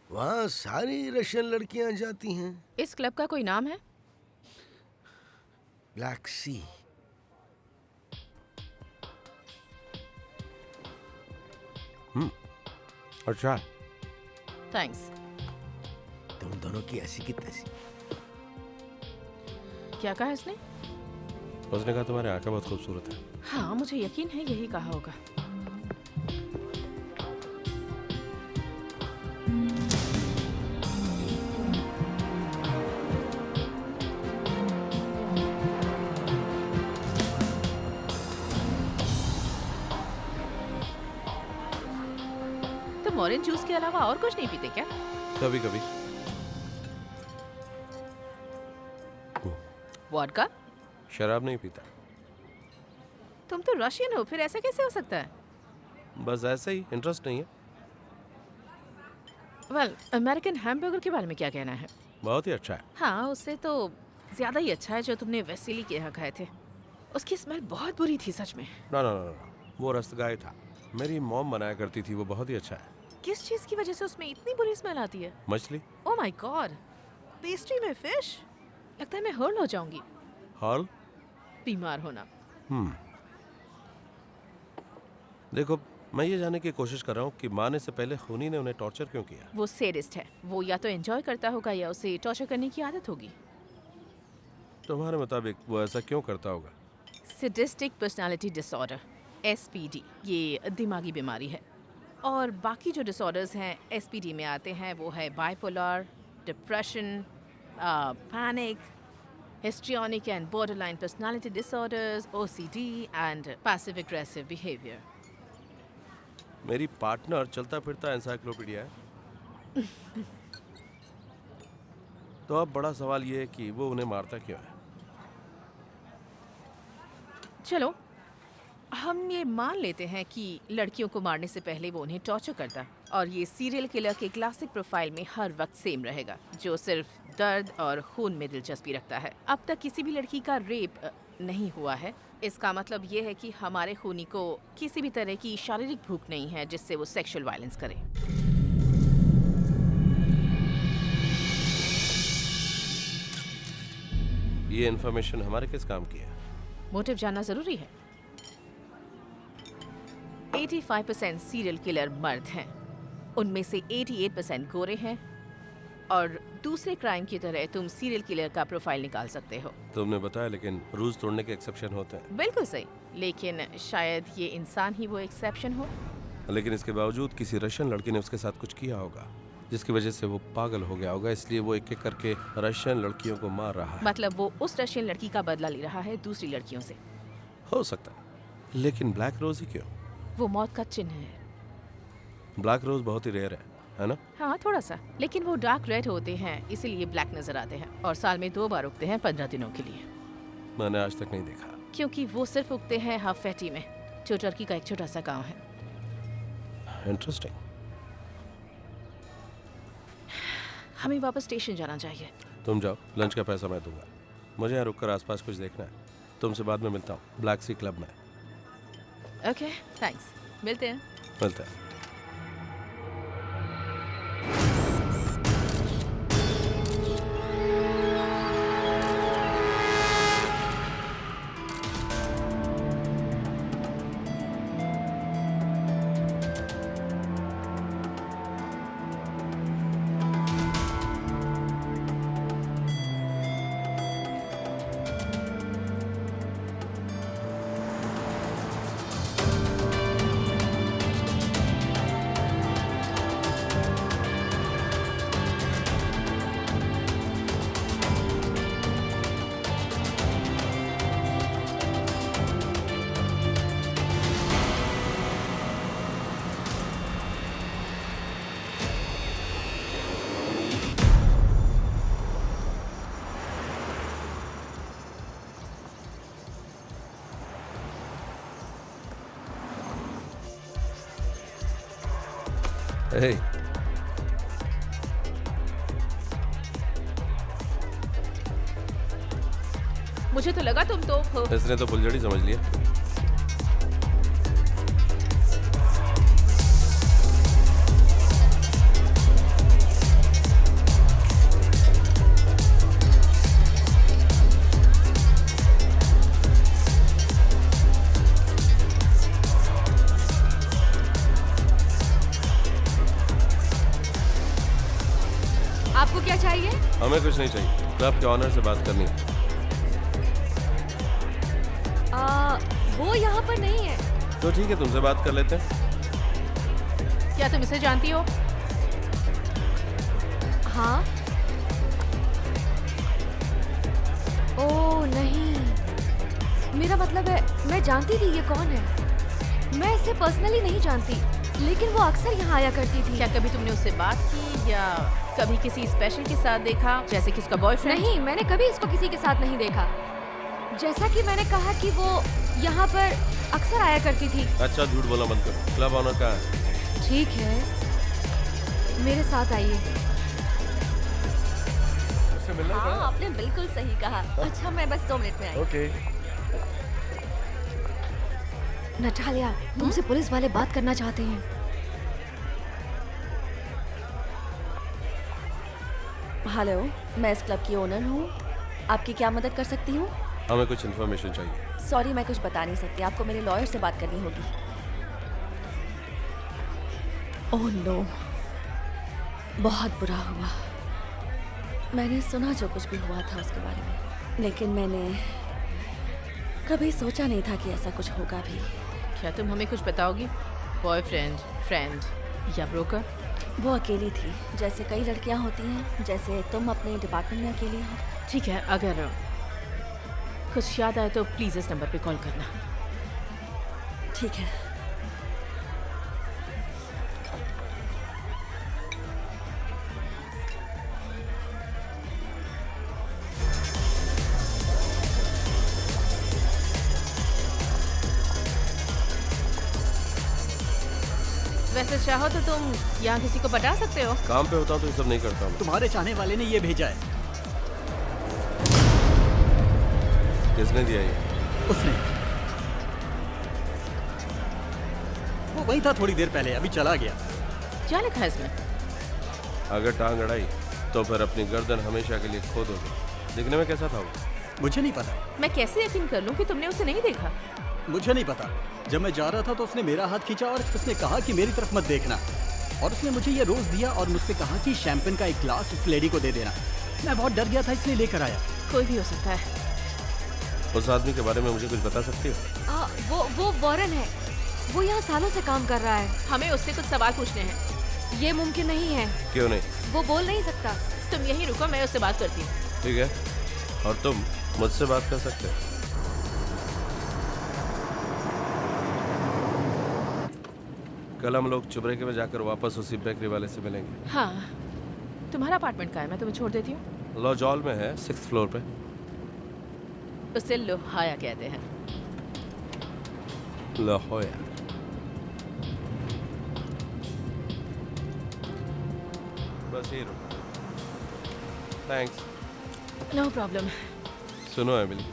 Speaker 5: वहाँ सारी रशियन लड़कियाँ जाती हैं।
Speaker 10: इस क्लब का कोई नाम है?
Speaker 5: ब्लैक सी।
Speaker 9: अच्छा।
Speaker 10: थैंक्स।
Speaker 5: तुम दोनों की ऐसी की तैसी।
Speaker 10: क्या कहा इसने?
Speaker 9: उसने कहा तुम्हारी आंखें बहुत खूबसूरत है।
Speaker 10: हाँ मुझे यकीन है यही कहा होगा। तुम ऑरेंज जूस के अलावा और कुछ नहीं पीते क्या?
Speaker 9: कभी कभी।
Speaker 10: वोडका?
Speaker 9: शराब नहीं पीता,
Speaker 10: तुम तो रशियन हो, फिर ऐसा कैसे हो सकता है?
Speaker 9: बस ऐसे ही, इंटरेस्ट नहीं है।
Speaker 10: वेल, अमेरिकन हैमबर्गर के बारे में क्या कहना है?
Speaker 9: बहुत ही अच्छा है।
Speaker 10: हाँ, उससे तो ज्यादा ही अच्छा है जो तुमने वेसिली के यहाँ खाए थे। उसकी स्मेल बहुत बुरी थी सच में।
Speaker 9: ना ना ना ना, वो रसगाय था, मेरी मॉम बनाया करती थी, वो बहुत ही अच्छा है।
Speaker 10: किस चीज की वजह से उसमें इतनी बुरी स्मेल आती है?
Speaker 9: मछली।
Speaker 10: ओह माय गॉड, पेस्ट्री में फिश? लगता है मैं हर्ल हो जाऊंगी।
Speaker 9: हॉल?
Speaker 10: बीमार होना।
Speaker 9: देखो, मैं ये जानने की कोशिश कर रहा हूँ कि मारने से पहले खूनी ने उन्हें टॉर्चर क्यों किया।
Speaker 10: वो सैडिस्ट है, वो या तो एंजॉय करता होगा या उसे टॉर्चर करने की आदत होगी।
Speaker 9: तुम्हारे मुताबिक वो ऐसा क्यों करता होगा?
Speaker 10: सैडिस्टिक पर्सनालिटी डिसऑर्डर, SPD, ये दिमागी बीमारी है। और बाकी जो डिसऑर्डर्स हैं SPD में आते हैं वो है bipolar, depression, panic, histrionic and borderline personality disorders, OCD and passive aggressive behaviour.
Speaker 9: मेरी पार्टनर चलता फिरता एनसाइक्लोपीडिया है। तो अब बड़ा सवाल ये है कि वो उन्हें मारता क्यों है।
Speaker 10: चलो हम ये मान लेते हैं कि लड़कियों को मारने से पहले वो उन्हें टॉर्चर करता, और ये सीरियल किलर के क्लासिक प्रोफाइल में हर वक्त सेम रहेगा, जो सिर्फ दर्द और खून में दिलचस्पी रखता है। अब तक किसी भी लड़की का रेप नहीं हुआ है। इसका मतलब ये है कि हमारे खूनी को किसी भी तरह की शारीरिक भूख नहीं है जिससे वो सेक्सुअल वायलेंस करे।
Speaker 9: ये इन्फॉर्मेशन हमारे किस काम की है?
Speaker 10: मोटिव जानना जरूरी है। 85% सीरियल किलर मर्द हैं, उनमें से 88% गोरे हैं, और दूसरे क्राइम की तरह तुम सीरियल किलर का प्रोफाइल निकाल सकते हो।
Speaker 9: तुमने बताया, लेकिन रूल्स तोड़ने के एक्सेप्शन होते हैं।
Speaker 10: बिल्कुल सही, लेकिन शायद ये इंसान ही वो एक्सेप्शन हो।
Speaker 9: लेकिन इसके बावजूद किसी रशियन लड़की ने उसके साथ कुछ किया होगा जिसकी वजह से वो पागल हो गया होगा, इसलिए वो एक एक करके रशियन लड़कियों को मार रहा है।
Speaker 10: मतलब वो उस रशियन लड़की का बदला ले रहा है दूसरी लड़कियों से।
Speaker 9: हो सकता है, लेकिन ब्लैक रोज ही क्यों?
Speaker 10: वो मौत का चिन्ह है।
Speaker 9: ब्लैक रोज बहुत ही रेयर है ना?
Speaker 10: हाँ, थोड़ा सा, लेकिन वो डार्क रेड होते हैं इसीलिए ब्लैक नजर आते हैं, और साल में 2 बार उगते हैं 15 दिनों के लिए।
Speaker 9: मैंने आज तक नहीं देखा।
Speaker 10: क्योंकि वो सिर्फ उगते हैं हाफेटी में, जो टर्की का एक छोटा सा गांव है।
Speaker 9: इंटरेस्टिंग।
Speaker 10: हमें वापस स्टेशन जाना चाहिए।
Speaker 9: तुम जाओ, लंच का पैसा मैं दूंगा। मुझे यहाँ रुककर आसपास कुछ देखना है। तुमसे बाद में मिलता हूँ ब्लैक सी क्लब में।
Speaker 10: ओके, थैंक्स, मिलते हैं।
Speaker 9: मिलते हैं। Hey.
Speaker 10: मुझे तो लगा तुम तो
Speaker 9: इसने तो फुलझड़ी समझ लिया।
Speaker 3: आपको क्या चाहिए?
Speaker 9: हमें कुछ नहीं चाहिए, क्लब के ऑनर से बात करनी है।
Speaker 3: वो यहाँ पर नहीं है।
Speaker 9: तो ठीक है, तुमसे बात कर लेते हैं।
Speaker 10: क्या तुम इसे जानती हो?
Speaker 3: हाँ। ओह नहीं, मेरा मतलब है मैं जानती थी ये कौन है। मैं इसे पर्सनली नहीं जानती, लेकिन वो अक्सर यहाँ आया करती थी।
Speaker 10: क्या कभी तुमने उससे बात की या कभी किसी स्पेशल के साथ देखा, जैसे कि उसका बॉयफ्रेंड?
Speaker 3: नहीं, मैंने कभी इसको किसी के साथ नहीं देखा। जैसा कि मैंने कहा कि वो यहाँ पर अक्सर आया करती थी।
Speaker 9: अच्छा झूठ बोला मत करो। क्लब ऑनर कहाँ है?
Speaker 3: ठीक है, मेरे साथ आइए।
Speaker 9: उससे मिलना
Speaker 3: हाँ, आपने बिल्कुल सही कहा। अच्छा, मैं बस 2 मिनट में आई।
Speaker 9: ओके।
Speaker 3: नटालिया, तुमसे पुलिस वाले बात करना चाहते हैं। हेलो, मैं इस क्लब की ओनर हूँ। आपकी क्या मदद कर सकती हूँ?
Speaker 9: हमें कुछ इन्फॉर्मेशन चाहिए।
Speaker 3: सॉरी, मैं कुछ बता नहीं सकती। आपको मेरे लॉयर से बात करनी होगी। ओह नो, बहुत बुरा हुआ। मैंने सुना जो कुछ भी हुआ था उसके बारे में, लेकिन मैंने कभी सोचा नहीं था कि ऐसा कुछ होगा भी।
Speaker 10: क्या तुम हमें कुछ बताओगी? बॉयफ्रेंड, फ्रेंड या ब्रोकर?
Speaker 3: वो अकेली थी, जैसे कई लड़कियां होती हैं, जैसे तुम अपने डिपार्टमेंट में अकेली हो।
Speaker 10: ठीक है, अगर कुछ याद आए तो प्लीज इस नंबर पे कॉल करना।
Speaker 3: ठीक है।
Speaker 10: वैसे चाहो तो तुम यहाँ किसी को बता सकते हो।
Speaker 9: काम पे होता तो ये सब नहीं करता मैं।
Speaker 4: तुम्हारे चाहने वाले ने ये भेजा है।
Speaker 9: किसने दिया ये?
Speaker 4: उसने। वो वही था थोड़ी देर पहले, अभी चला गया।
Speaker 10: क्या लिखा है इसमें?
Speaker 9: अगर टांग अड़ाई तो फिर अपनी गर्दन हमेशा के लिए खो दोगे। दिखने में कैसा था वो?
Speaker 4: मुझे नहीं पता।
Speaker 10: मैं कैसे यकीन कर लूँ कि तुमने उसे नहीं देखा?
Speaker 4: मुझे नहीं पता। जब मैं जा रहा था तो उसने मेरा हाथ खींचा और उसने कहा कि मेरी तरफ मत देखना, और उसने मुझे ये रोज दिया और मुझसे कहा कि शैंपेन का एक ग्लास उस लेडी को दे देना। मैं बहुत डर गया था, इसलिए लेकर आया।
Speaker 10: कोई भी हो सकता है।
Speaker 9: उस आदमी के बारे में मुझे कुछ बता सकती हो?
Speaker 3: वो वॉरेन है। वो यहाँ सालों से काम कर रहा है।
Speaker 10: हमें उससे कुछ सवाल पूछने हैं।
Speaker 3: ये मुमकिन नहीं है।
Speaker 9: क्यों नहीं?
Speaker 3: वो बोल नहीं सकता।
Speaker 10: तुम यहीं रुको, मैं उससे बात करती हूँ।
Speaker 9: ठीक है, और तुम मुझसे बात कर सकते हो। कल हम लोग चुबरेके में जाकर वापस उसी बेकरी वाले से मिलेंगे।
Speaker 10: हाँ, तुम्हारा अपार्टमेंट कहाँ है? मैं तुम्हें छोड़ देती हूँ।
Speaker 9: लॉज हॉल में है, 6th फ्लोर पे।
Speaker 10: उसे लोहाया कहते हैं।
Speaker 9: लाहौया। बस यही रुको। थैंक्स।
Speaker 10: No problem.
Speaker 9: सुनो एमिली,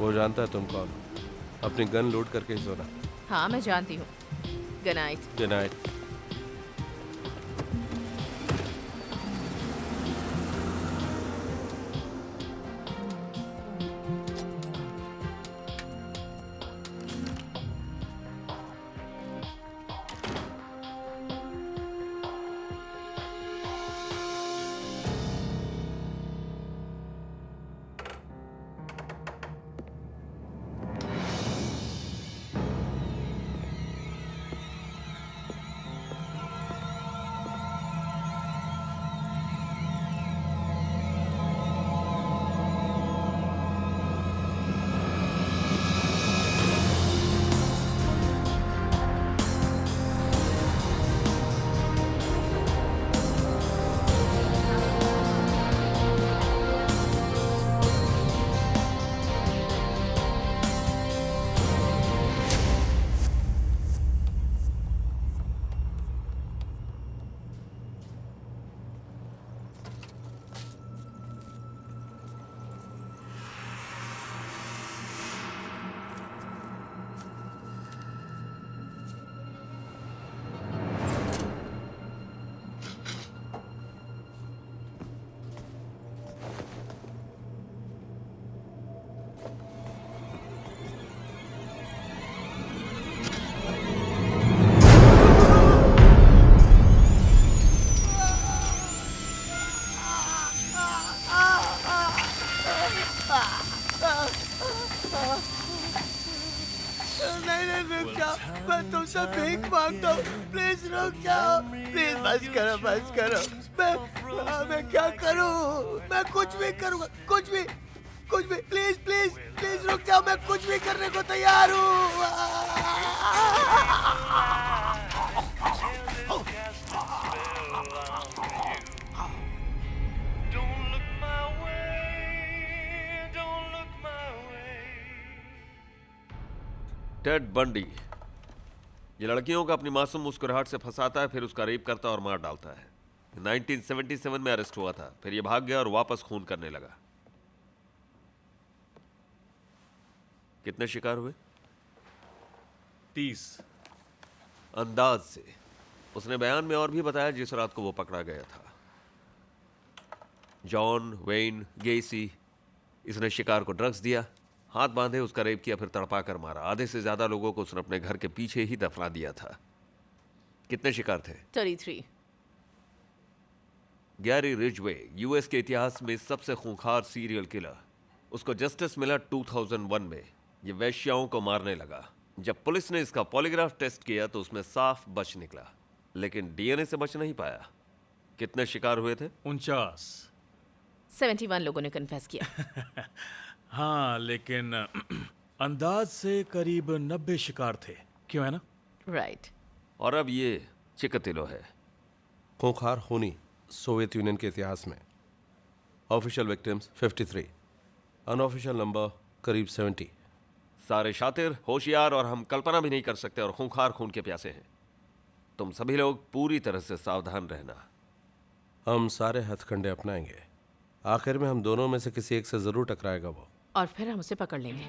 Speaker 9: वो जानता है तुम कौन हो। अपनी गन लोड करके ही सोना।
Speaker 10: हाँ, मैं जानती हूँ। Good night.
Speaker 9: Good night.
Speaker 5: मैं तुमसे भीख मांगता हूँ, प्लीज रुक जाओ, प्लीज बस करो। मैं क्या करूँ? मैं कुछ भी करूँगा, कुछ भी, प्लीज रुक जाओ, मैं कुछ भी करने को तैयार हूँ।
Speaker 2: Ted Bundy. ये लड़कियों को अपनी मासूम मुस्कुराहट से फंसाता है, फिर उसका रेप करता और मार डालता है। 1977 में अरेस्ट हुआ था, फिर ये भाग गया और वापस खून करने लगा। कितने शिकार हुए?
Speaker 1: 30।
Speaker 2: अंदाज से। उसने बयान में और भी बताया जिस रात को वो पकड़ा गया था। John when गेसी। इसने शिकार को ड्रग्स दिया, हाथ बांधे, उसका रेप किया, फिर तड़पा कर मारा। आधे से ज्यादा लोगों को उसने अपने घर के पीछे ही दफना दिया था। कितने शिकार थे?
Speaker 10: 33।
Speaker 2: गैरी रिजवे, यूएस के इतिहास में सबसे खूंखार सीरियल किलर। उसको जस्टिस मिला 2001 में। ये वैश्याओं को मारने लगा। जब पुलिस ने इसका पॉलीग्राफ टेस्ट किया तो उसमें साफ बच निकला, लेकिन डीएनए से बच नहीं पाया। कितने शिकार हुए थे?
Speaker 1: 49।
Speaker 10: 71 लोगों ने कन्फेस किया।
Speaker 1: हाँ, लेकिन अंदाज से करीब 90 शिकार थे, क्यों है ना?
Speaker 10: राइट।
Speaker 2: और अब ये चिकतिलो है।
Speaker 9: खूंखार खूनी सोवियत यूनियन के इतिहास में। ऑफिशियल विक्टिम्स 53, अनऑफिशियल नंबर करीब 70।
Speaker 2: सारे शातिर, होशियार और हम कल्पना भी नहीं कर सकते और खूंखार खून के प्यासे हैं। तुम सभी लोग पूरी तरह से सावधान रहना।
Speaker 9: हम सारे हथकंडे अपनाएंगे। आखिर में हम दोनों में से किसी एक से जरूर टकराएगा वो,
Speaker 10: और फिर हम उसे पकड़ लेंगे।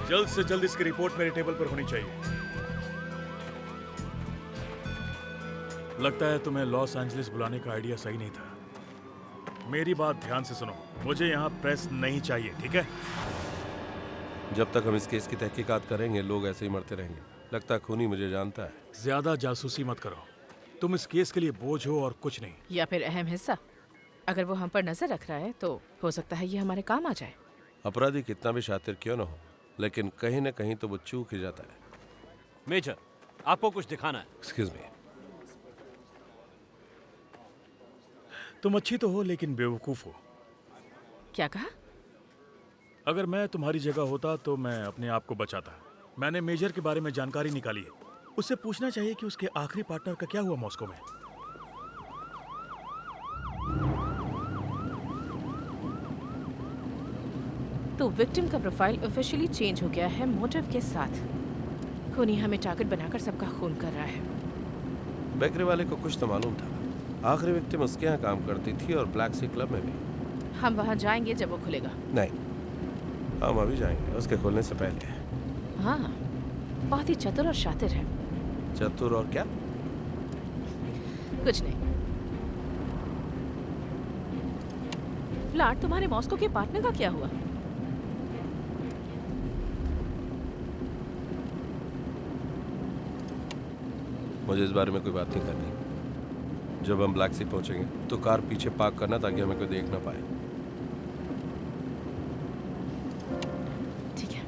Speaker 1: जल्द से जल्द इसकी रिपोर्ट मेरे टेबल पर होनी चाहिए। लगता है तुम्हें लॉस एंजलिस बुलाने का आइडिया सही नहीं था। मेरी बात ध्यान से सुनो, मुझे यहाँ प्रेस नहीं चाहिए, ठीक है?
Speaker 9: जब तक हम इस केस की तहकीकात करेंगे लोग ऐसे ही मरते रहेंगे। लगता है खूनी मुझे जानता है।
Speaker 1: ज्यादा जासूसी मत करो। तुम इस केस के लिए बोझ हो और कुछ नहीं।
Speaker 10: या फिर अहम हिस्सा। अगर वो हम पर नजर रख रहा है तो हो सकता है ये हमारे काम आ जाए।
Speaker 9: अपराधी कितना भी शातिर क्यों न हो, लेकिन कहीं न कहीं तो वो चूक ही जाता है।
Speaker 8: मेजर, आपको कुछ दिखाना है।
Speaker 9: Excuse me.
Speaker 1: तुम अच्छी तो हो लेकिन बेवकूफ हो।
Speaker 10: क्या कहा?
Speaker 1: अगर मैं तुम्हारी जगह होता तो मैं अपने आप को बचाता। मैंने मेजर के बारे में जानकारी निकाली है। उससे पूछना चाहिए कि उसके आखिरी पार्टनर का क्या हुआ मॉस्को में।
Speaker 10: तो विक्टिम का प्रोफाइल ऑफिशियली चेंज हो गया है मोटिव के साथ। खूनी हमें टारगेट बनाकर सबका खून कर रहा है।
Speaker 9: बेकरी वाले को कुछ तो मालूम था। आखिरी विक्टिम उसके यहाँ काम करती थी और ब्लैक सी क्लब में भी।
Speaker 10: हम वहाँ जाएंगे जब वो खुलेगा।
Speaker 9: नहीं, हम अभी जाएंगे उसके खुलने से पहले।
Speaker 10: हाँ, बहुत ही चतुर और शातिर है।
Speaker 9: चतुर और क्या?
Speaker 10: कुछ नहीं। फ्लाट, तुम्हारे मॉस्को के पार्टनर का क्या हुआ?
Speaker 9: मुझे इस बारे में कोई बात नहीं करनी। जब हम ब्लैक सी पहुंचेंगे तो कार पीछे पार्क करना ताकि हमें कोई देख ना पाए।
Speaker 10: ठीक है।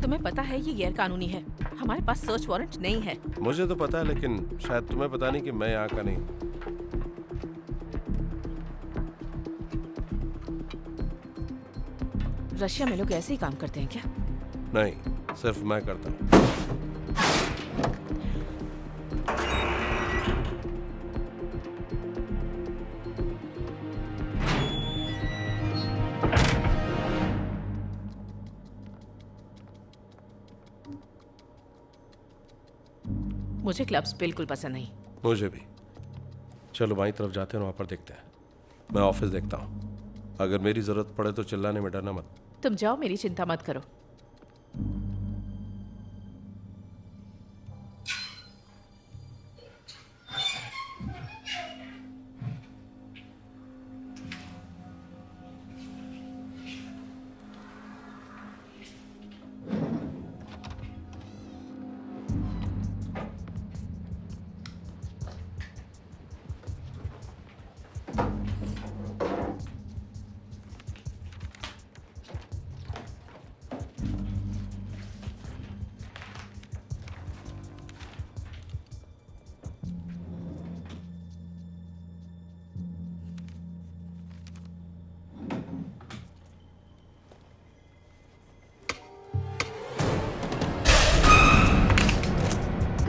Speaker 10: तुम्हें पता है ये गैर कानूनी है। हमारे पास सर्च वारंट नहीं है।
Speaker 9: मुझे तो पता है, लेकिन शायद तुम्हें पता नहीं कि मैं यहाँ का नहीं।
Speaker 10: रशिया में लोग ऐसे ही काम करते हैं क्या?
Speaker 9: नहीं, सिर्फ मैं करता हूँ।
Speaker 10: मुझे क्लब्स बिल्कुल पसंद नहीं।
Speaker 9: मुझे भी। चलो बाईं तरफ जाते हैं, वहाँ पर देखते हैं। मैं ऑफिस देखता हूँ। अगर मेरी जरूरत पड़े तो चिल्लाने में डरना मत।
Speaker 10: तुम जाओ, मेरी चिंता मत करो।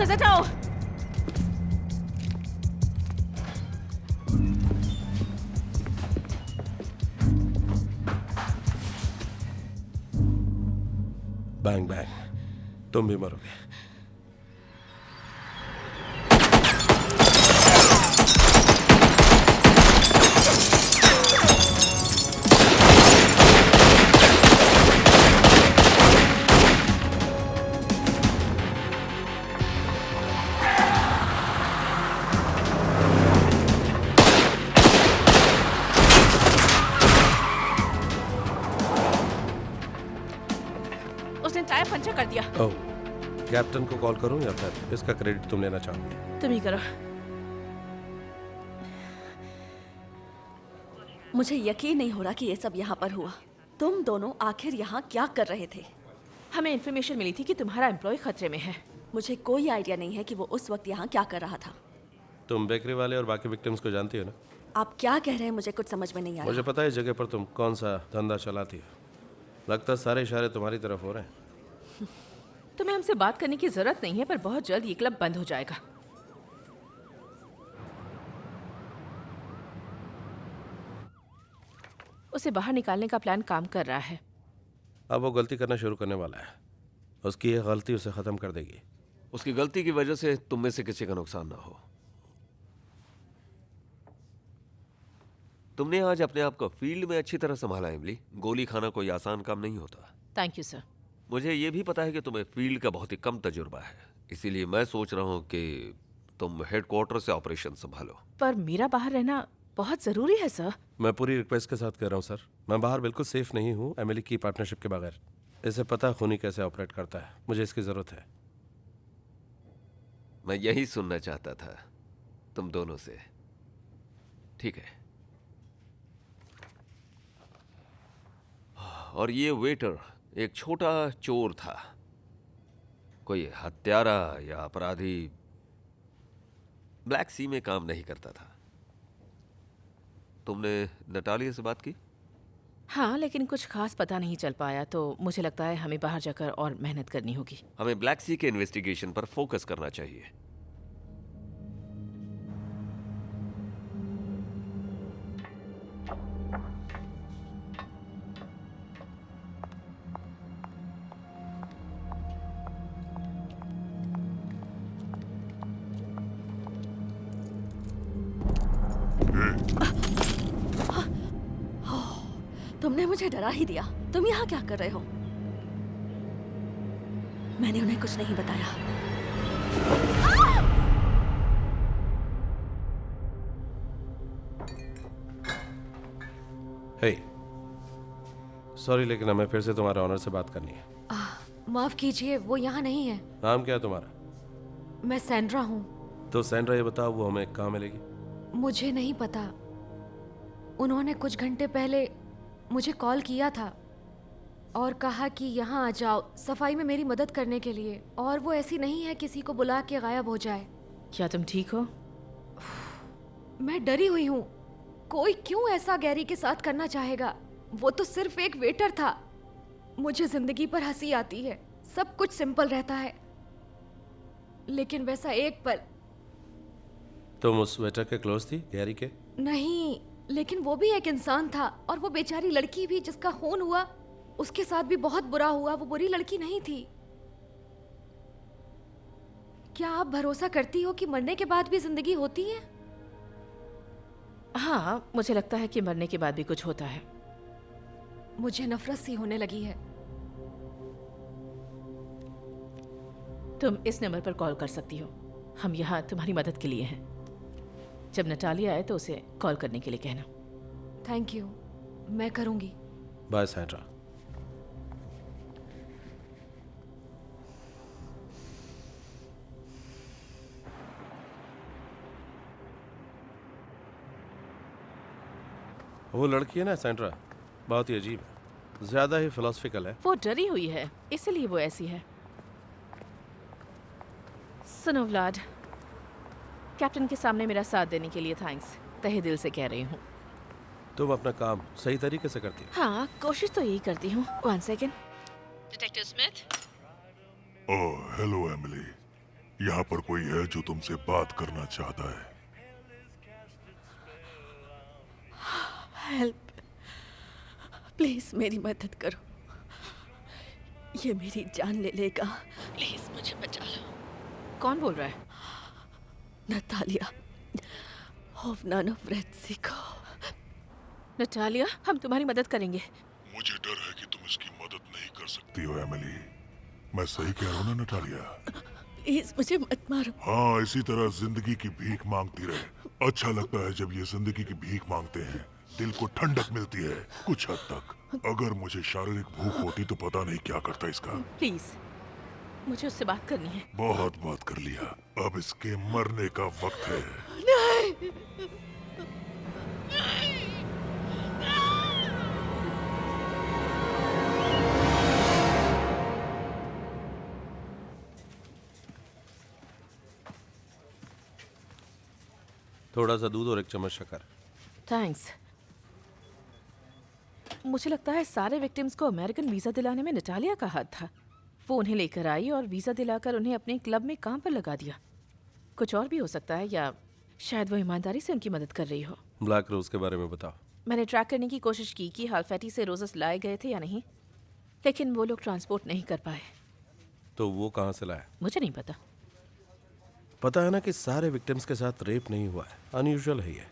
Speaker 10: नजर हटाओ।
Speaker 9: बैंग बैंग, तुम भी मरोगे।
Speaker 10: उसने टायर पंचर कर दिया।
Speaker 9: ओह, कैप्टन को कॉल करूं या फिर इसका क्रेडिट तुम लेना चाहोगे?
Speaker 10: तुम ही करो।
Speaker 3: मुझे यकीन नहीं हो रहा कि ये सब यहाँ पर हुआ। तुम दोनों आखिर यहाँ क्या कर रहे थे?
Speaker 10: हमें इन्फॉर्मेशन मिली थी कि तुम्हारा एम्प्लॉय खतरे में है।
Speaker 3: मुझे कोई आइडिया नहीं है कि वो उस वक्त यहाँ क्या कर रहा था।
Speaker 9: तुम बेकरी वाले और बाकी विक्टिम्स को जानती हो ना?
Speaker 3: आप क्या कह रहे हैं मुझे कुछ समझ में नहीं आ रहा।
Speaker 9: मुझे पता है इस जगह पर तुम कौन सा धंधा चलाती हो। लगता है सारे इशारे तुम्हारी तरफ हो रहे हैं।
Speaker 10: तुम्हें हमसे बात करने की जरूरत नहीं है, पर बहुत जल्द ये क्लब बंद हो जाएगा। उसे बाहर निकालने का प्लान काम कर रहा है।
Speaker 9: अब वो गलती करना शुरू करने वाला है। उसकी ये गलती उसे खत्म कर देगी।
Speaker 2: उसकी गलती की वजह से तुम में से किसी का नुकसान ना हो। तुमने आज अपने आप को फील्ड में अच्छी तरह संभाला एमिली। गोली खाना कोई आसान काम नहीं होता।
Speaker 10: Thank you sir.
Speaker 2: मुझे ये भी पता है कि तुम्हें फील्ड का बहुत ही कम तजुर्बा है, इसीलिए मैं सोच रहा हूँ कि तुम हेडक्वार्टर से ऑपरेशन संभालो।
Speaker 10: पर मेरा बाहर रहना बहुत जरूरी है सर।
Speaker 9: मैं पूरी रिक्वेस्ट के साथ कह रहा हूँ सर, मैं बाहर बिल्कुल सेफ नहीं हूँ एमिली की पार्टनरशिप के बगैर। इसे पता खूनी कैसे ऑपरेट करता है, मुझे इसकी जरूरत है।
Speaker 2: मैं यही सुनना चाहता था तुम दोनों से। ठीक है। और ये वेटर एक छोटा चोर था, कोई हत्यारा या अपराधी ब्लैक सी में काम नहीं करता था। तुमने नटालिया से बात की?
Speaker 10: हाँ, लेकिन कुछ खास पता नहीं चल पाया, तो मुझे लगता है हमें बाहर जाकर और मेहनत करनी होगी।
Speaker 2: हमें ब्लैक सी के इन्वेस्टिगेशन पर फोकस करना चाहिए।
Speaker 3: तुमने मुझे डरा ही दिया। तुम यहाँ क्या कर रहे हो? मैंने उन्हें कुछ नहीं बताया।
Speaker 9: हे, सॉरी लेकिन हमें फिर से तुम्हारे ऑनर से बात करनी है।
Speaker 11: माफ कीजिए, वो यहाँ नहीं है।
Speaker 9: नाम क्या है तुम्हारा?
Speaker 11: मैं सैंड्रा हूँ।
Speaker 9: तो सैंड्रा, ये बताओ वो हमें कहाँ मिलेगी?
Speaker 11: मुझे नहीं पता। उन्होंने कुछ घंटे पहले मुझे कॉल किया था और कहा कि यहाँ आ जाओ सफाई में मेरी मदद करने के लिए। और वो ऐसी नहीं है किसी को बुला के गायब हो जाए।
Speaker 10: क्या तुम ठीक हो?
Speaker 11: मैं डरी हुई हूँ। कोई क्यों ऐसा गैरी के साथ करना चाहेगा? वो तो सिर्फ एक वेटर था। मुझे जिंदगी पर हंसी आती है। सब कुछ सिंपल रहता है, लेकिन वैसा एक पल।
Speaker 9: तुम उस वेटर के क्लोज थी, गैरी के?
Speaker 11: नहीं, लेकिन वो भी एक इंसान था। और वो बेचारी लड़की भी जिसका खून हुआ, उसके साथ भी बहुत बुरा हुआ। वो बुरी लड़की नहीं थी। क्या आप भरोसा करती हो कि मरने के बाद भी जिंदगी होती है?
Speaker 10: हाँ, मुझे लगता है कि मरने के बाद भी कुछ होता है।
Speaker 11: मुझे नफरत सी होने लगी है।
Speaker 10: तुम इस नंबर पर कॉल कर सकती हो। हम यहाँ तुम्हारी मदद के लिए हैं। जब नटालिया आए तो उसे कॉल करने के लिए कहना।
Speaker 11: थैंक यू, मैं करूंगी।
Speaker 9: Bye Sandra. वो लड़की है ना सैंड्रा, बहुत ही अजीब है, ज्यादा ही फिलोसफिकल है।
Speaker 10: वो डरी हुई है, इसलिए वो ऐसी है। सुनो व्लाड, कैप्टन के सामने मेरा साथ देने के लिए थैंक्स। तहे दिल से कह रही हूँ।
Speaker 9: तुम अपना काम सही तरीके से करती हो।
Speaker 10: हाँ, कोशिश तो यही करती हूँ। 1 second. Detective Smith.
Speaker 7: Oh, hello Emily.
Speaker 12: यहाँ पर कोई है जो तुमसे बात करना चाहता है।
Speaker 3: हेल्प, प्लीज मेरी मदद करो। ये मेरी जान ले लेगा, प्लीज मुझे बचा लो।
Speaker 10: कौन बोल रहा है?
Speaker 3: नतालिया होवनानोव्रेत्सिको।
Speaker 10: नटालिया, हम तुम्हारी मदद करेंगे।
Speaker 12: मुझे डर है कि तुम इसकी मदद नहीं कर सकती हो एमिली। मैं सही कह रहा हूँ ना नटालिया?
Speaker 3: प्लीज मुझे मत मारो।
Speaker 12: हाँ, इसी तरह जिंदगी की भीख मांगती रहे। अच्छा लगता है जब ये जिंदगी की भीख मांगते हैं, दिल को ठंडक मिलती है कुछ हद तक। अगर मुझे शारीरिक भूख होती तो पता नहीं क्या करता इसका।
Speaker 10: प्लीज, मुझे उससे बात करनी है।
Speaker 12: बहुत बात कर लिया, अब इसके मरने का वक्त है।
Speaker 3: नहीं।
Speaker 9: थोड़ा सा दूध और एक चम्मच शक्कर।
Speaker 10: थैंक्स। मुझे लगता है सारे विक्टिम्स को अमेरिकन वीजा दिलाने में नटालिया का हाथ था। वो उन्हें लेकर आई और वीजा दिलाकर उन्हें अपने क्लब में काम पर लगा दिया। कुछ और भी हो सकता है, या शायद वो ईमानदारी से उनकी मदद कर रही हो।
Speaker 9: ब्लैक रोज के बारे में बताओ।
Speaker 10: मैंने ट्रैक करने की कोशिश की कि हालफैटी से रोजेस लाए गए थे या नहीं, लेकिन वो लोग ट्रांसपोर्ट नहीं कर पाए।
Speaker 9: तो वो कहाँ से लाया?
Speaker 10: मुझे नहीं पता।
Speaker 9: पता है ना कि सारे विक्टिम्स के साथ रेप नहीं हुआ है। अनयूजुअल है ये।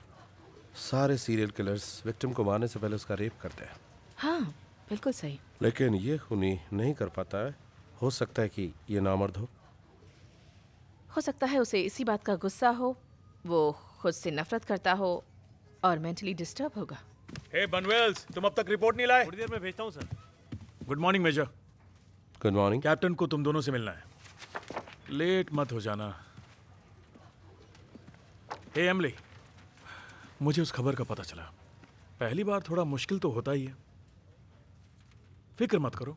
Speaker 9: सारे सीरियल किलर्स विक्टिम को मारने से पहले उसका रेप करते हैं।
Speaker 10: हाँ, बिल्कुल सही।
Speaker 9: लेकिन ये खूनी नहीं कर पाता है। हो सकता है कि ये नामर्द हो
Speaker 10: सकता है उसे इसी बात का गुस्सा हो, वो खुद से नफरत करता हो और मेंटली डिस्टर्ब होगा।
Speaker 1: हे बनवेल्स, तुम अब तक रिपोर्ट नहीं लाए?
Speaker 8: थोड़ी देर में भेजता हूँ sir.
Speaker 1: Good morning major.
Speaker 9: Good morning.
Speaker 1: Captain को तुम दोनों से मिलना है, लेट मत हो जाना। हे एमली, मुझे उस खबर का पता चला। पहली बार थोड़ा मुश्किल तो होता ही है। फिक्र मत करो,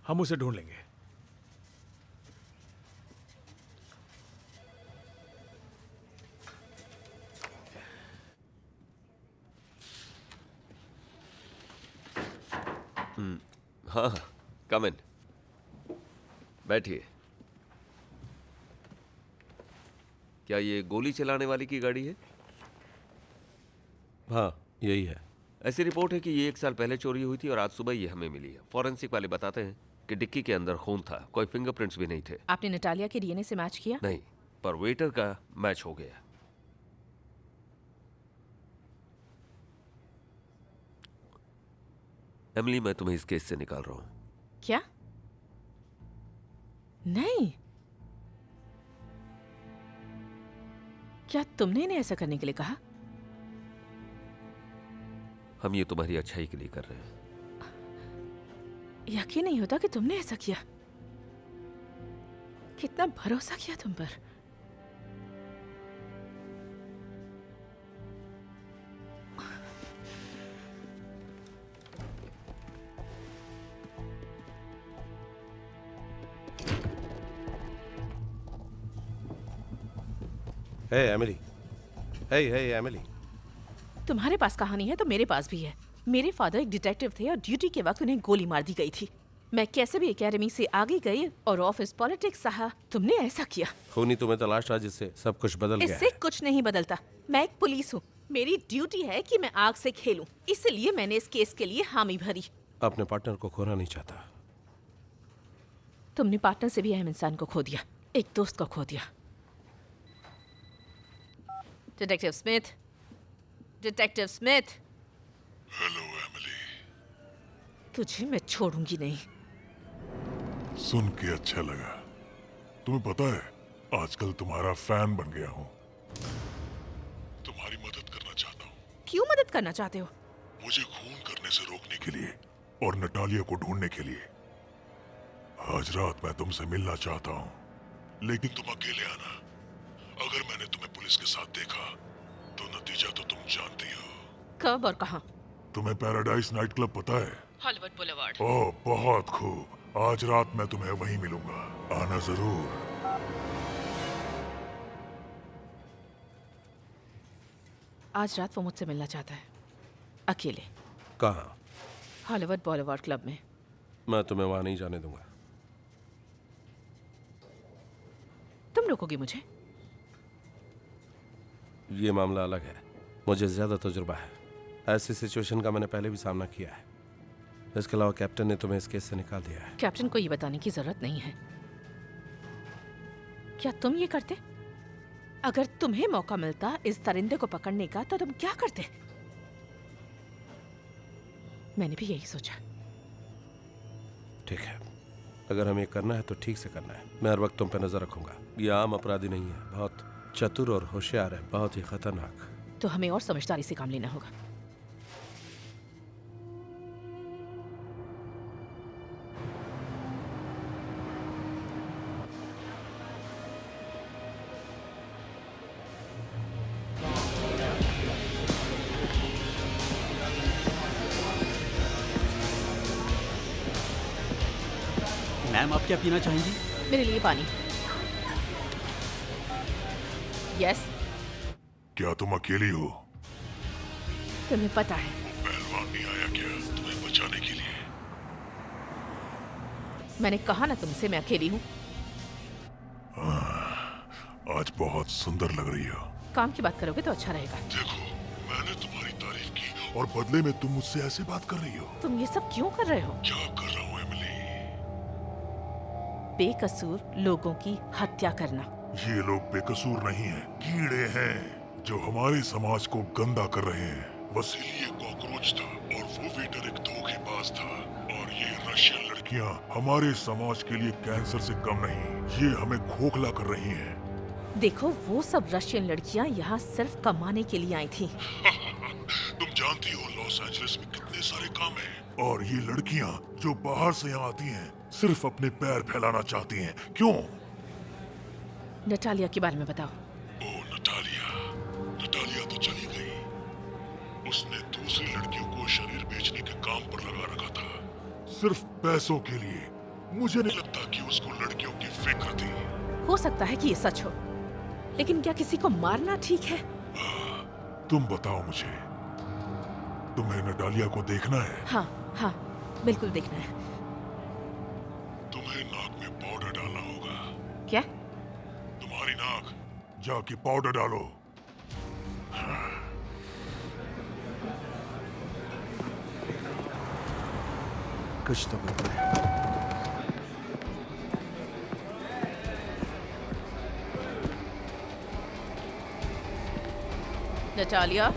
Speaker 1: हम उसे ढूंढ लेंगे।
Speaker 2: हाँ, कम इन। बैठिए। क्या ये गोली चलाने वाली की गाड़ी है?
Speaker 9: हाँ, यही है।
Speaker 2: ऐसी रिपोर्ट है कि ये 1 साल पहले चोरी हुई थी और आज सुबह ये हमें मिली है। फॉरेंसिक वाले बताते हैं कि डिक्की के अंदर खून था, कोई फिंगरप्रिंट्स भी नहीं थे।
Speaker 10: आपने नटालिया के डीएनए से मैच किया?
Speaker 2: नहीं, पर वेटर का मैच हो गया। एमिली, मैं तुम्हें इस केस से निकाल रहा हूं।
Speaker 10: क्या? नहीं, क्या तुमने इन्हें ऐसा करने के लिए कहा?
Speaker 2: हम ये तुम्हारी अच्छाई के लिए कर रहे हैं।
Speaker 10: यकीन नहीं होता कि तुमने ऐसा किया। कितना भरोसा किया तुम पर।
Speaker 9: हे एमिली, हे एमिली।
Speaker 10: तुम्हारे पास कहानी है तो मेरे पास भी है। मेरे फादर एक डिटेक्टिव थे और ड्यूटी के वक्त उन्हें गोली मार दी गई थी। मैं कैसे भी एकेडमी से आगे गई और ऑफिस पॉलिटिक्स सहा। तुमने ऐसा किया।
Speaker 9: खूनी तुम्हें तलाश रहा जिससे सब कुछ बदल गया
Speaker 10: इससे
Speaker 9: है।
Speaker 10: कुछ नहीं बदलता। मैं एक पुलिस हूँ, मेरी ड्यूटी है कि मैं आग से खेलूं। इसलिए मैंने इस केस के लिए हामी भरी।
Speaker 9: अपने पार्टनर को खोना नहीं चाहता।
Speaker 10: तुमने पार्टनर से भी अहम इंसान को खो दिया, एक दोस्त को खो दिया। Detective Smith, detective Smith.
Speaker 12: Hello Emily.
Speaker 10: तुझे मैं छोड़ूंगी नहीं।
Speaker 12: सुन के अच्छा लगा। तुम्हें पता है, आजकल तुम्हारा फैन बन गया हूँ। तुम्हारी मदद करना चाहता हूँ।
Speaker 10: क्यों मदद करना चाहते हो?
Speaker 12: मुझे खून करने से रोकने के लिए और नटालिया को ढूंढने के लिए। आज रात मैं तुमसे मिलना चाहता हूँ, लेकिन तुम अकेले आना। अगर मैंने तुम्हें पुलिस के साथ देखा तो नतीजा तो तुम जानती हो।
Speaker 10: कब और कहाँ?
Speaker 12: तुम्हें पैराडाइज नाइट क्लब पता है?
Speaker 10: Hollywood boulevard.
Speaker 12: ओह, बहुत खूब। आज रात मैं तुम्हें वहीं मिलूंगा, आना जरूर।
Speaker 10: आज रात वो मुझसे मिलना चाहता है, अकेले।
Speaker 9: कहाँ?
Speaker 10: हॉलीवुड बुलेवार्ड क्लब में।
Speaker 9: मैं तुम्हें वहां नहीं जाने दूंगा।
Speaker 10: रोकोगे मुझे?
Speaker 9: ये मामला अलग है। मुझे ज्यादा तजुर्बा है, ऐसी सिचुएशन का मैंने पहले भी सामना किया है। इसके अलावा कैप्टन ने तुम्हें इस केस से निकाल दिया है।
Speaker 10: कैप्टन को ये बताने की जरूरत नहीं है। क्या तुम ये करते? अगर तुम्हें मौका मिलता इस दरिंदे को पकड़ने का तो तुम क्या करते? मैंने भी यही सोचा।
Speaker 9: ठीक है, अगर हमें करना है तो ठीक से करना है। मैं हर वक्त तुम पे नजर रखूंगा। ये आम अपराधी नहीं है, बहुत चतुर और होशियार है, बहुत ही खतरनाक।
Speaker 10: तो हमें और समझदारी से काम लेना होगा।
Speaker 4: मैम, आप क्या पीना चाहेंगी?
Speaker 10: मेरे लिए पानी। यस।
Speaker 12: क्या तुम अकेली हो?
Speaker 10: तुम्हें पता है
Speaker 12: पहलवान नहीं आया क्या तुम्हें बचाने के लिए?
Speaker 10: मैंने कहा ना तुमसे मैं अकेली हूँ।
Speaker 12: आज बहुत सुंदर लग रही हो।
Speaker 10: काम की बात करोगे तो अच्छा रहेगा।
Speaker 12: देखो, मैंने तुम्हारी तारीफ की और बदले में तुम मुझसे ऐसे बात कर रही हो।
Speaker 10: तुम ये सब क्यों कर रहे हो?
Speaker 12: क्या कर रहा हूँ एमिली?
Speaker 10: बेकसूर लोगों की हत्या करना।
Speaker 12: ये लोग बेकसूर नहीं हैं, कीड़े हैं जो हमारे समाज को गंदा कर रहे हैं। वसीली एक कॉकरोच था और वो वेटर एक धोखेबाज था। और ये रशियन लड़कियां हमारे समाज के लिए कैंसर से कम नहीं, ये हमें खोखला कर रही हैं।
Speaker 10: देखो, वो सब रशियन लड़कियां यहाँ सिर्फ कमाने के लिए आई थी।
Speaker 12: तुम जानती हो लॉस एंजलिस में कितने सारे काम हैं, और ये लड़कियां जो बाहर से यहाँ आती हैं सिर्फ अपने पैर फैलाना चाहती हैं। क्यों?
Speaker 10: नटालिया के बारे में बताओ।
Speaker 12: ओ नटालिया तो चली गई। उसने दूसरी लड़कियों को शरीर बेचने के काम पर लगा रखा था, सिर्फ पैसों के लिए। मुझे नहीं लगता कि उसको लड़कियों की फिक्र थी।
Speaker 10: हो सकता है कि ये सच हो, लेकिन क्या किसी को मारना ठीक है?
Speaker 12: तुम बताओ मुझे, तुम्हें नटालिया को देखना है?
Speaker 10: हाँ हाँ, बिल्कुल देखना है।
Speaker 12: तुम्हें नाक में पाउडर डालना होगा।
Speaker 10: क्या?
Speaker 12: तुम्हारी नाक, जाके पाउडर डालो।
Speaker 5: कुछ तो गड़बड़ है।
Speaker 10: नटालिया,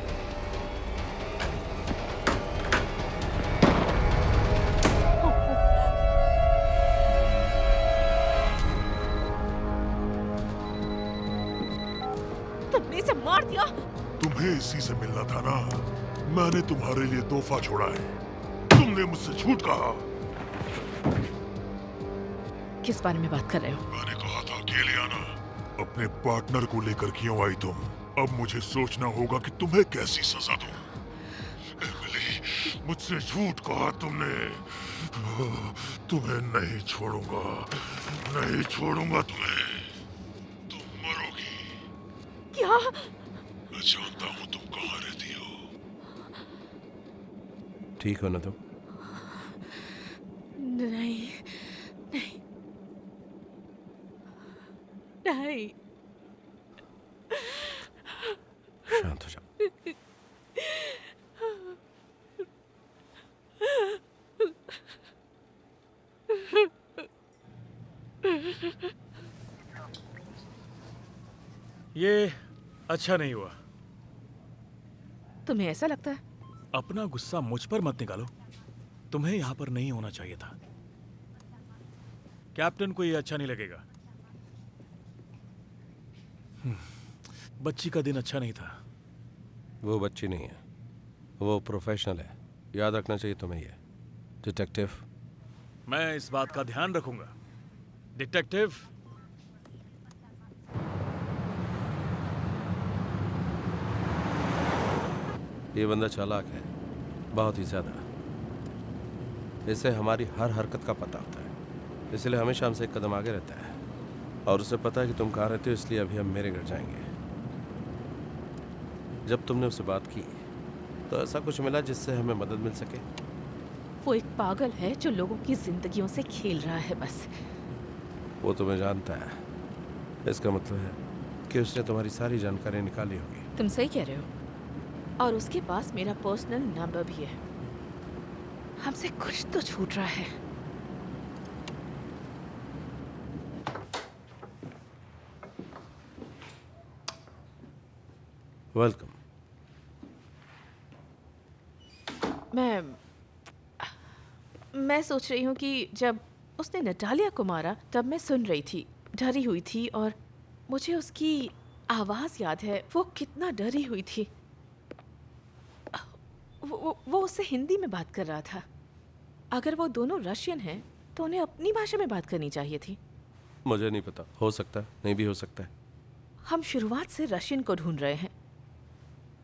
Speaker 10: तुमने इसे मार दिया।
Speaker 12: तुम्हें इसी से मिलना था ना। मैंने तुम्हारे लिए तोहफा छोड़ा है। तुमने मुझसे झूठ कहा।
Speaker 10: किस बारे में बात कर रहे हो?
Speaker 12: मैंने कहा था अकेले आना। अपने पार्टनर को लेकर क्यों आई तुम? अब मुझे सोचना होगा कि तुम्हें कैसी सजा दूं। एमिली, मुझसे झूठ कहा तुमने। तुम्हें नहीं छोड़ूंगा, नहीं छोड़ूंगा तुम्हें। तुम मरोगी।
Speaker 10: क्या?
Speaker 12: मैं जानता हूँ तुम कहाँ रहती हो।
Speaker 9: ठीक हो ना तुम?
Speaker 10: नहीं नहीं नहीं।
Speaker 9: शांत हो जाओ।
Speaker 1: ये अच्छा नहीं हुआ।
Speaker 10: तुम्हें ऐसा लगता है?
Speaker 1: अपना गुस्सा मुझ पर मत निकालो। तुम्हें यहां पर नहीं होना चाहिए था। कैप्टन को ये अच्छा नहीं लगेगा। बच्ची का दिन अच्छा नहीं था।
Speaker 9: वो बच्ची नहीं है, वो प्रोफेशनल है। याद रखना चाहिए तुम्हें ये, डिटेक्टिव।
Speaker 1: मैं इस बात का ध्यान रखूंगा, डिटेक्टिव।
Speaker 9: ये बंदा चालाक है, बहुत ही ज्यादा। इसे हमारी हर हरकत का पता होता है, इसलिए हमेशा हमसे एक कदम आगे रहता है। और उसे पता है कि तुम कहाँ रहते हो, इसलिए अभी हम मेरे घर जाएंगे। जब तुमने उससे बात की तो ऐसा कुछ मिला जिससे हमें मदद मिल सके?
Speaker 10: वो एक पागल है जो लोगों की जिंदगियों से खेल रहा है बस।
Speaker 9: वो तुम्हें जानता है, इसका मतलब है कि उसने तुम्हारी सारी जानकारी निकाली होगी।
Speaker 10: तुम सही कह रहे हो। और उसके पास मेरा पर्सनल नंबर भी है। हमसे कुछ तो छूट रहा है।
Speaker 9: वेलकम।
Speaker 10: मैं सोच रही हूँ कि जब उसने नटालिया को मारा तब मैं सुन रही थी, डरी हुई थी, और मुझे उसकी आवाज़ याद है। वो कितना डरी हुई थी। वो उससे हिंदी में बात कर रहा था। अगर वो दोनों रशियन हैं तो उन्हें अपनी भाषा में बात करनी चाहिए थी।
Speaker 9: मुझे नहीं पता, हो सकता है, नहीं भी हो सकता है।
Speaker 10: हम शुरुआत से रशियन को ढूंढ रहे हैं।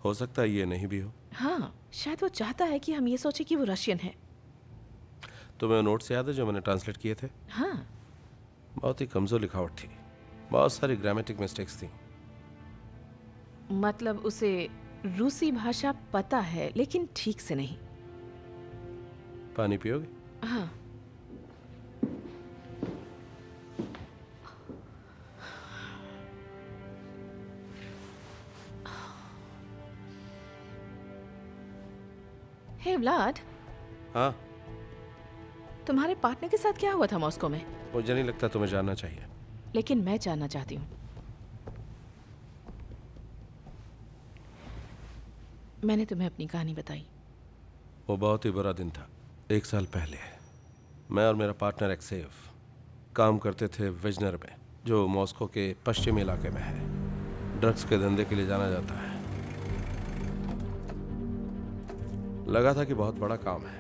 Speaker 9: हो सकता है ये नहीं भी हो।
Speaker 10: हाँ, शायद वो चाहता है कि हम ये सोचें कि वो रशियन है।
Speaker 9: तुम्हें नोट्स याद है जो मैंने ट्रांसलेट किए थे?
Speaker 10: हाँ।
Speaker 9: बहुत ही कमजोर लिखावट थी, बहुत सारी ग्रामेटिक मिस्टेक्स थी।
Speaker 10: मतलब उसे रूसी भाषा पता है लेकिन ठीक से नहीं।
Speaker 9: पानी पियोगे?
Speaker 10: हाँ। हे व्लाड।
Speaker 9: हाँ।
Speaker 10: तुम्हारे पार्टनर के साथ क्या हुआ था मॉस्को में?
Speaker 9: मुझे नहीं लगता तुम्हें जानना चाहिए।
Speaker 10: लेकिन मैं जानना चाहती हूँ। मैंने तुम्हें अपनी कहानी बताई।
Speaker 9: वो बहुत ही बुरा दिन था। 1 साल पहले मैं और मेरा पार्टनर एक्सेव काम करते थे विजनर में, जो मॉस्को के पश्चिमी इलाके में है। ड्रग्स के धंधे के लिए जाना जाता है। लगा था कि बहुत बड़ा काम है,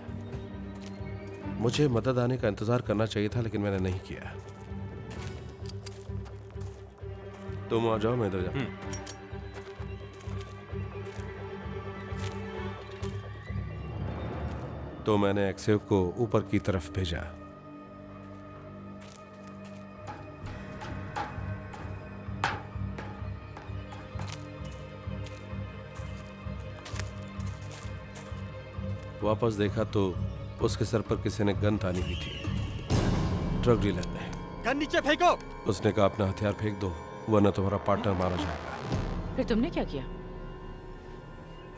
Speaker 9: मुझे मदद आने का इंतजार करना चाहिए था, लेकिन मैंने नहीं किया। तुम आ जाओ, मैं इधर जाता हूं। तो मैंने एक्सेव को ऊपर की तरफ भेजा। वापस देखा तो उसके सर पर किसी ने गन तानी हुई थी। ड्रग डीलर ने।
Speaker 4: गन नीचे फेंको। उसने
Speaker 9: कहा अपना हथियार फेंक दो वरना तुम्हारा पार्टनर मारा जाएगा।
Speaker 10: फिर तुमने क्या किया?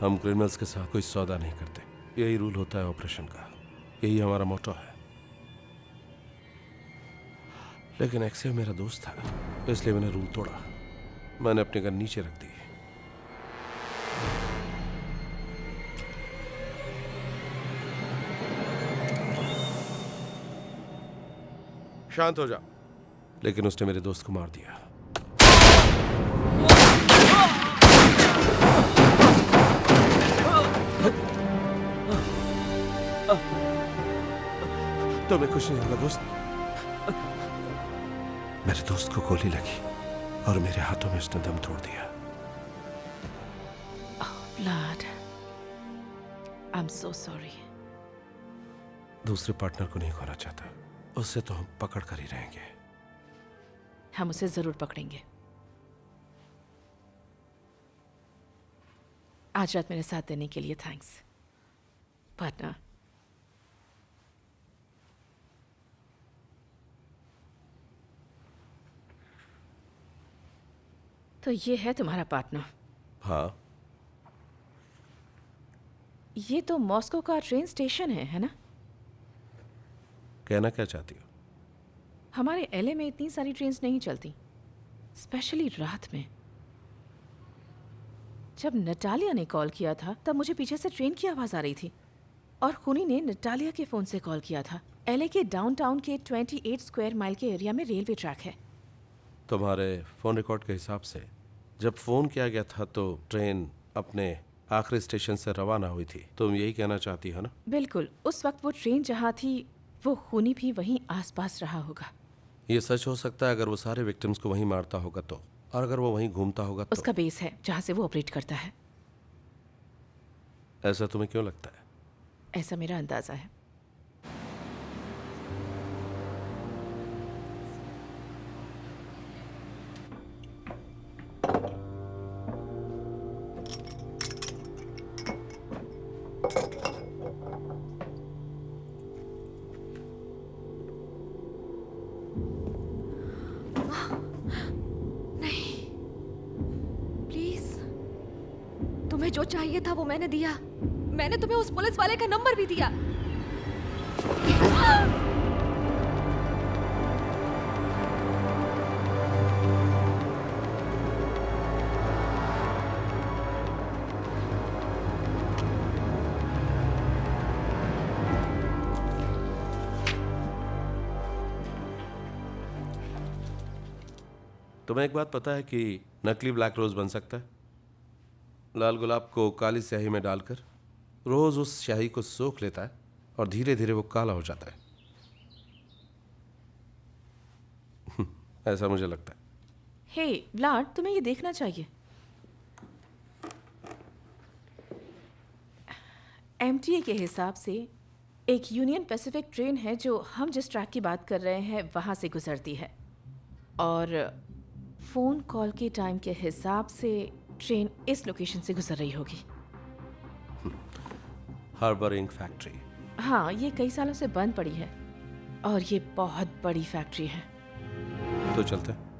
Speaker 9: हम क्रिमिनल्स के साथ कोई सौदा नहीं करते, यही रूल होता है ऑपरेशन का, यही हमारा मोटो है। लेकिन एक्सेव मेरा दोस्त था, इसलिए मैंने रूल तोड़ा। मैंने अपनी गन नीचे रख दी। शांत हो जा। लेकिन उसने मेरे दोस्त को मार दिया। तुम्हें कुछ नहीं होगा दोस्त। मेरे दोस्त को गोली लगी और मेरे हाथों में उसने दम तोड़ दिया।
Speaker 10: Vlad, I'm so sorry.
Speaker 9: दूसरे पार्टनर को नहीं खोना चाहता, उससे तो हम पकड़ कर ही रहेंगे।
Speaker 10: हम उसे जरूर पकड़ेंगे। आज रात मेरे साथ देने के लिए थैंक्स पार्टनर। तो ये है तुम्हारा पार्टनर?
Speaker 9: हाँ।
Speaker 10: ये तो मॉस्को का ट्रेन स्टेशन है ना?
Speaker 9: कहना क्या चाहती हो?
Speaker 10: हमारे एलए में इतनी सारी ट्रेन्स नहीं चलती, स्पेशली रात में। जब नटालिया ने कॉल किया था तब मुझे पीछे से ट्रेन की आवाज आ रही थी और खूनी ने नटालिया के फोन से कॉल किया था। एलए के डाउनटाउन के 28 स्क्वायर माइल के एरिया में रेलवे ट्रैक है।
Speaker 9: तुम्हारे फोन रिकॉर्ड के हिसाब से जब फोन किया गया था तो ट्रेन अपने आखिरी स्टेशन से रवाना हुई थी। तुम यही कहना चाहती हो ना?
Speaker 10: बिल्कुल। उस वक्त वो ट्रेन जहाँ थी वो खूनी भी वहीं आसपास रहा होगा।
Speaker 9: ये सच हो सकता है अगर वो सारे विक्टिम्स को वहीं मारता होगा तो, और अगर वो वहीं घूमता होगा तो।
Speaker 10: उसका बेस है जहाँ से वो ऑपरेट करता है।
Speaker 9: ऐसा तुम्हें क्यों लगता है?
Speaker 10: ऐसा मेरा अंदाजा है।
Speaker 11: जो चाहिए था वो मैंने दिया। मैंने तुम्हें उस पुलिस वाले का नंबर भी दिया।
Speaker 9: तुम्हें एक बात पता है कि नकली ब्लैक रोज बन सकता है? लाल गुलाब को काली स्याही में डालकर रोज उस स्याही को सोख लेता है और धीरे धीरे वो काला हो जाता है। ऐसा मुझे लगता है।
Speaker 10: हे व्लाड, तुम्हें ये देखना चाहिए। एमटीए के हिसाब से एक यूनियन पैसिफिक ट्रेन है जो हम जिस ट्रैक की बात कर रहे हैं वहाँ से गुजरती है, और फ़ोन कॉल के टाइम के हिसाब से ट्रेन इस लोकेशन से गुजर रही होगी।
Speaker 9: Harbour Ink factory.
Speaker 10: हाँ, ये कई सालों से बंद पड़ी है और ये बहुत बड़ी फैक्ट्री है।
Speaker 9: तो चलते हैं।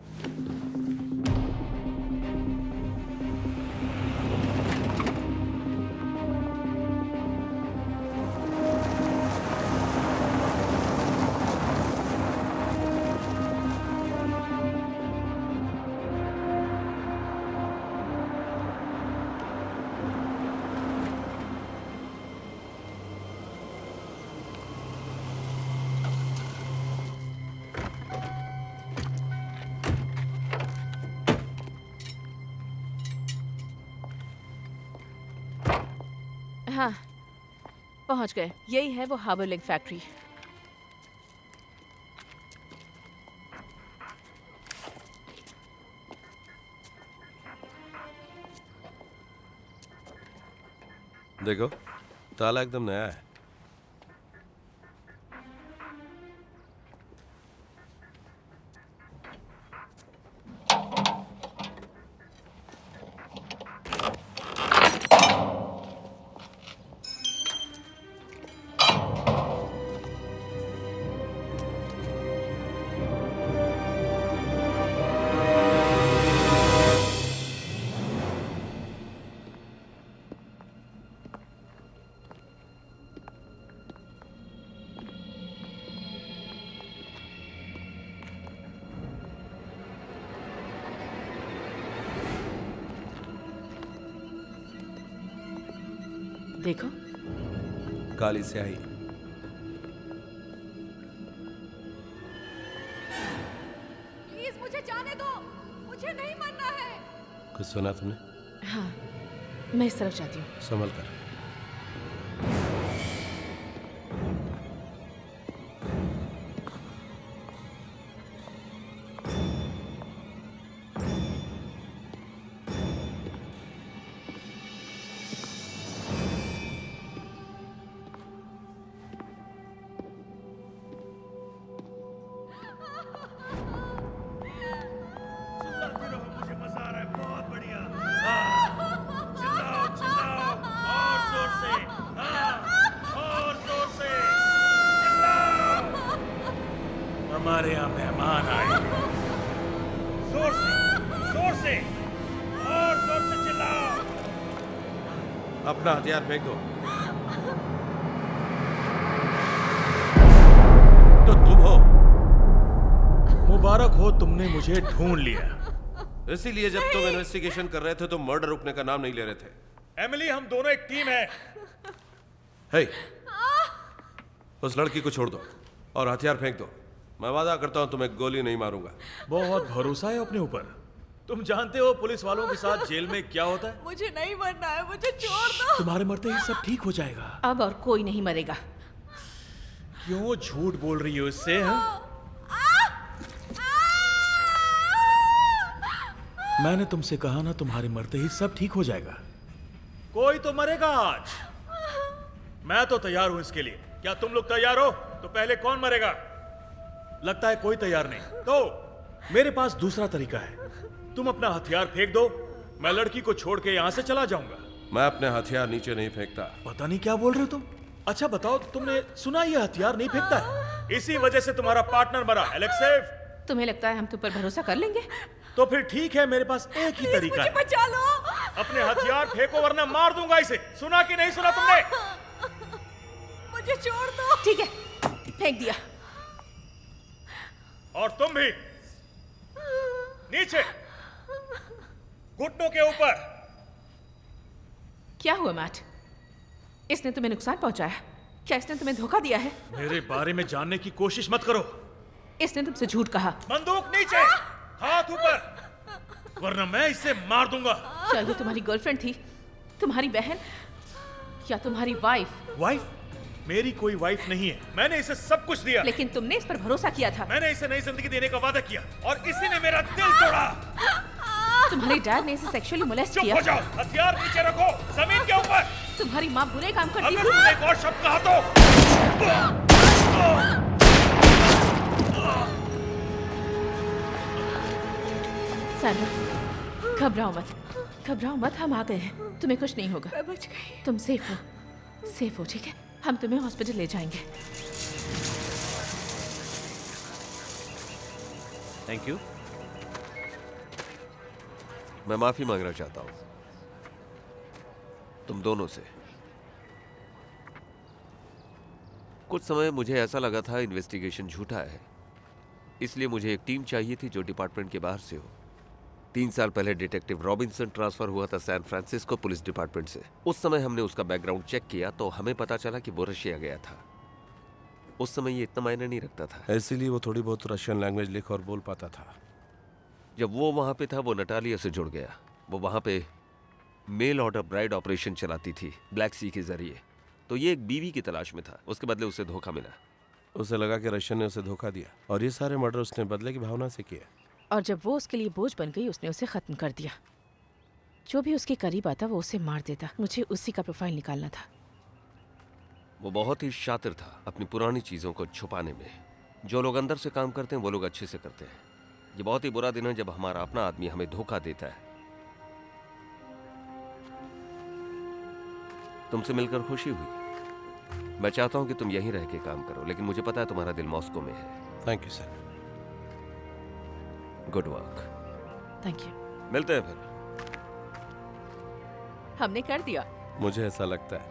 Speaker 10: हाँ, पहुंच गए। यही है वो हार्बर लिंक फैक्ट्री।
Speaker 9: देखो, ताला एकदम नया है।
Speaker 10: देखो,
Speaker 9: काली स्याही।
Speaker 11: प्लीज मुझे जाने दो, मुझे नहीं मरना है।
Speaker 9: कुछ सुना तुमने?
Speaker 10: हाँ, मैं इस तरफ जाती हूँ।
Speaker 9: संभल कर।
Speaker 1: हमारे यहाँ मेहमान आए। जोर से और जोर से चिल्लाओ।
Speaker 9: अपना हथियार फेंक दो। तो तुम हो?
Speaker 1: मुबारक हो, तुमने मुझे ढूंढ लिया।
Speaker 9: इसीलिए जब तुम इन्वेस्टिगेशन कर रहे थे तो मर्डर रुकने का नाम नहीं ले रहे थे।
Speaker 1: एमिली, हम दोनों एक टीम है।
Speaker 9: हे, उस लड़की को छोड़ दो और हथियार फेंक दो। मैं वादा करता हूं तुम्हें गोली नहीं मारूंगा।
Speaker 1: बहुत भरोसा है अपने ऊपर। तुम जानते हो पुलिस वालों के साथ जेल में क्या होता है?
Speaker 11: मुझे नहीं मरना है, मुझे छोड़ दो।
Speaker 1: तुम्हारे मरते ही सब ठीक हो जाएगा।
Speaker 10: अब और कोई नहीं मरेगा।
Speaker 1: क्यों झूठ बोल रही हो इससे? मैंने तुमसे कहा ना, तुम्हारे मरते ही सब ठीक हो जाएगा। कोई तो मरेगा आज। मैं तो तैयार हूं इसके लिए। क्या तुम लोग तैयार हो? तो पहले कौन मरेगा? लगता है कोई तैयार नहीं। तो मेरे पास दूसरा तरीका है। तुम अपना हथियार फेंक दो, मैं लड़की को छोड़ के यहां से चला जाऊंगा।
Speaker 9: मैं अपने हथियार नीचे नहीं फेंकता।
Speaker 1: पता नहीं क्या बोल रहे हो तुम। अच्छा बताओ, तुमने सुना ये हथियार नहीं फेंकता है? इसी वजह से तुम्हारा पार्टनर मरा। एलेक्सेव,
Speaker 10: तुम्हें लगता है हम तुम पर भरोसा कर लेंगे?
Speaker 1: तो फिर ठीक है, मेरे पास एक ही तरीका है।
Speaker 11: बचा लो।
Speaker 1: अपने हथियार फेंको वरना मार दूंगा इसे। सुना कि नहीं सुना तुमने?
Speaker 11: मुझे छोड़ दो।
Speaker 10: ठीक है, फेंक दिया।
Speaker 1: और तुम भी नीचे, घुटनों के ऊपर।
Speaker 10: क्या हुआ मैट? इसने तुम्हें नुकसान पहुंचाया? क्या इसने तुम्हें धोखा दिया है?
Speaker 1: मेरे बारे में जानने की कोशिश मत करो।
Speaker 10: इसने तुमसे झूठ कहा।
Speaker 1: बंदूक नीचे, हाथ ऊपर, वरना मैं इसे मार दूंगा।
Speaker 10: शायद वो तुम्हारी गर्लफ्रेंड थी, तुम्हारी बहन या तुम्हारी वाइफ।
Speaker 1: वाइफ? मेरी कोई वाइफ नहीं है। मैंने इसे सब कुछ दिया।
Speaker 10: लेकिन तुमने इस पर भरोसा किया था।
Speaker 1: मैंने इसे नई जिंदगी देने का वादा किया और इसी ने मेरा दिल तोड़ा।
Speaker 10: तुम्हारे डैड ने इसे सेक्सुअली मोलेस्ट
Speaker 1: चुप
Speaker 10: किया।
Speaker 1: हो जाओ, हथियार नीचे रखो, जमीन के ऊपर।
Speaker 10: तुम्हारी माँ बुरे काम करती
Speaker 1: अगर
Speaker 10: थी।
Speaker 1: तुमने एक और शब्द कहा तो
Speaker 10: सैंड्रा, घबराओ मत, घबराओ मत, हम आ गए हैं। तुम्हें कुछ नहीं होगा।
Speaker 11: मैं बच गई।
Speaker 10: तुम सेफ हो, सेफ हो, ठीक है? हम तुम्हें हॉस्पिटल ले जाएंगे।
Speaker 8: Thank you.
Speaker 2: मैं माफी मांगना चाहता हूं तुम दोनों से। कुछ समय मुझे ऐसा लगा था इन्वेस्टिगेशन झूठा है, इसलिए मुझे एक टीम चाहिए थी जो डिपार्टमेंट के बाहर से हो। 3 साल पहले डिटेक्टिव रॉबिन्सन ट्रांसफर हुआ था सैन फ्रांसिस्को पुलिस डिपार्टमेंट से। उस समय हमने उसका बैकग्राउंड चेक किया तो हमें पता चला कि वो रशिया गया था। उस समय ये इतना मायने नहीं रखता था,
Speaker 9: इसीलिए वो थोड़ी बहुत रशियन लैंग्वेज लिख और बोल पाता था।
Speaker 2: जब वो वहां पे था वो नटालिया से जुड़ गया। वो वहां पे मेल ऑर्डर ब्राइड ऑपरेशन चलाती थी ब्लैक सी के जरिए। तो ये एक बीवी की तलाश में था, उसके बदले उसे धोखा मिला।
Speaker 9: उसे लगा कि रशियन ने उसे धोखा दिया और ये सारे मर्डर उसने बदले की भावना से किए।
Speaker 10: और जब वो उसके लिए बोझ बन गई, उसने उसे खत्म कर दिया। जो भी उसके करीब आता वो उसे मार देता। मुझे उसी का प्रोफाइल निकालना था।
Speaker 2: वो बहुत ही शातिर था अपनी पुरानी चीजों को छुपाने में। जो लोग अंदर से काम करते हैं वो लोग अच्छे से करते हैं। ये बहुत ही बुरा दिन है जब हमारा अपना आदमी हमें धोखा देता है। तुमसे मिलकर खुशी हुई। मैं चाहता हूं कि तुम यहीं रह के काम करो, लेकिन मुझे पता है तुम्हारा दिल मॉस्को में है।
Speaker 9: Thank you sir.
Speaker 2: Good work.
Speaker 10: Thank you.
Speaker 2: मिलते हैं फिर।
Speaker 10: हमने कर दिया।
Speaker 9: मुझे ऐसा लगता है।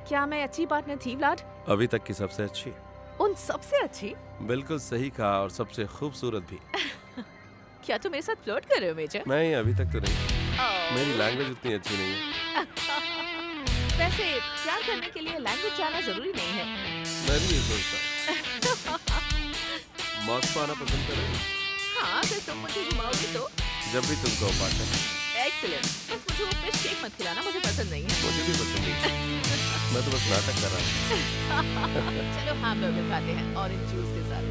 Speaker 10: क्या मैं अच्छी पार्टनर थी व्लाड?
Speaker 9: अभी तक की सबसे अच्छी।
Speaker 10: उन सबसे अच्छी?
Speaker 9: बिल्कुल सही कहा, और सबसे खूबसूरत भी।
Speaker 10: क्या तुम मेरे साथ फ्लर्ट कर रहे हो मेजर?
Speaker 9: नहीं, अभी तक तो नहीं। मेरी लैंग्वेज उतनी अच्छी नहीं है।
Speaker 10: वैसे प्यार करने के लिए लैंग्वेज जानना जरूरी नहीं है।
Speaker 9: मैं भी ये सोचता हूँ। मॉस्को आना पसंद करोगे?
Speaker 10: हाँ, अगर तुम मुझे घुमाओगे तो।
Speaker 9: जब भी तुम कहो पार्टनर।
Speaker 10: एक्सीलेंट। बस मुझे वो फिश केक मत खिलाना, मुझे पसंद नहीं है।
Speaker 9: मुझे भी पसंद नहीं। मैं तो बस नाटक कर रहा हूँ।
Speaker 10: चलो हम लोग खाते हैं ऑरेंज जूस के साथ।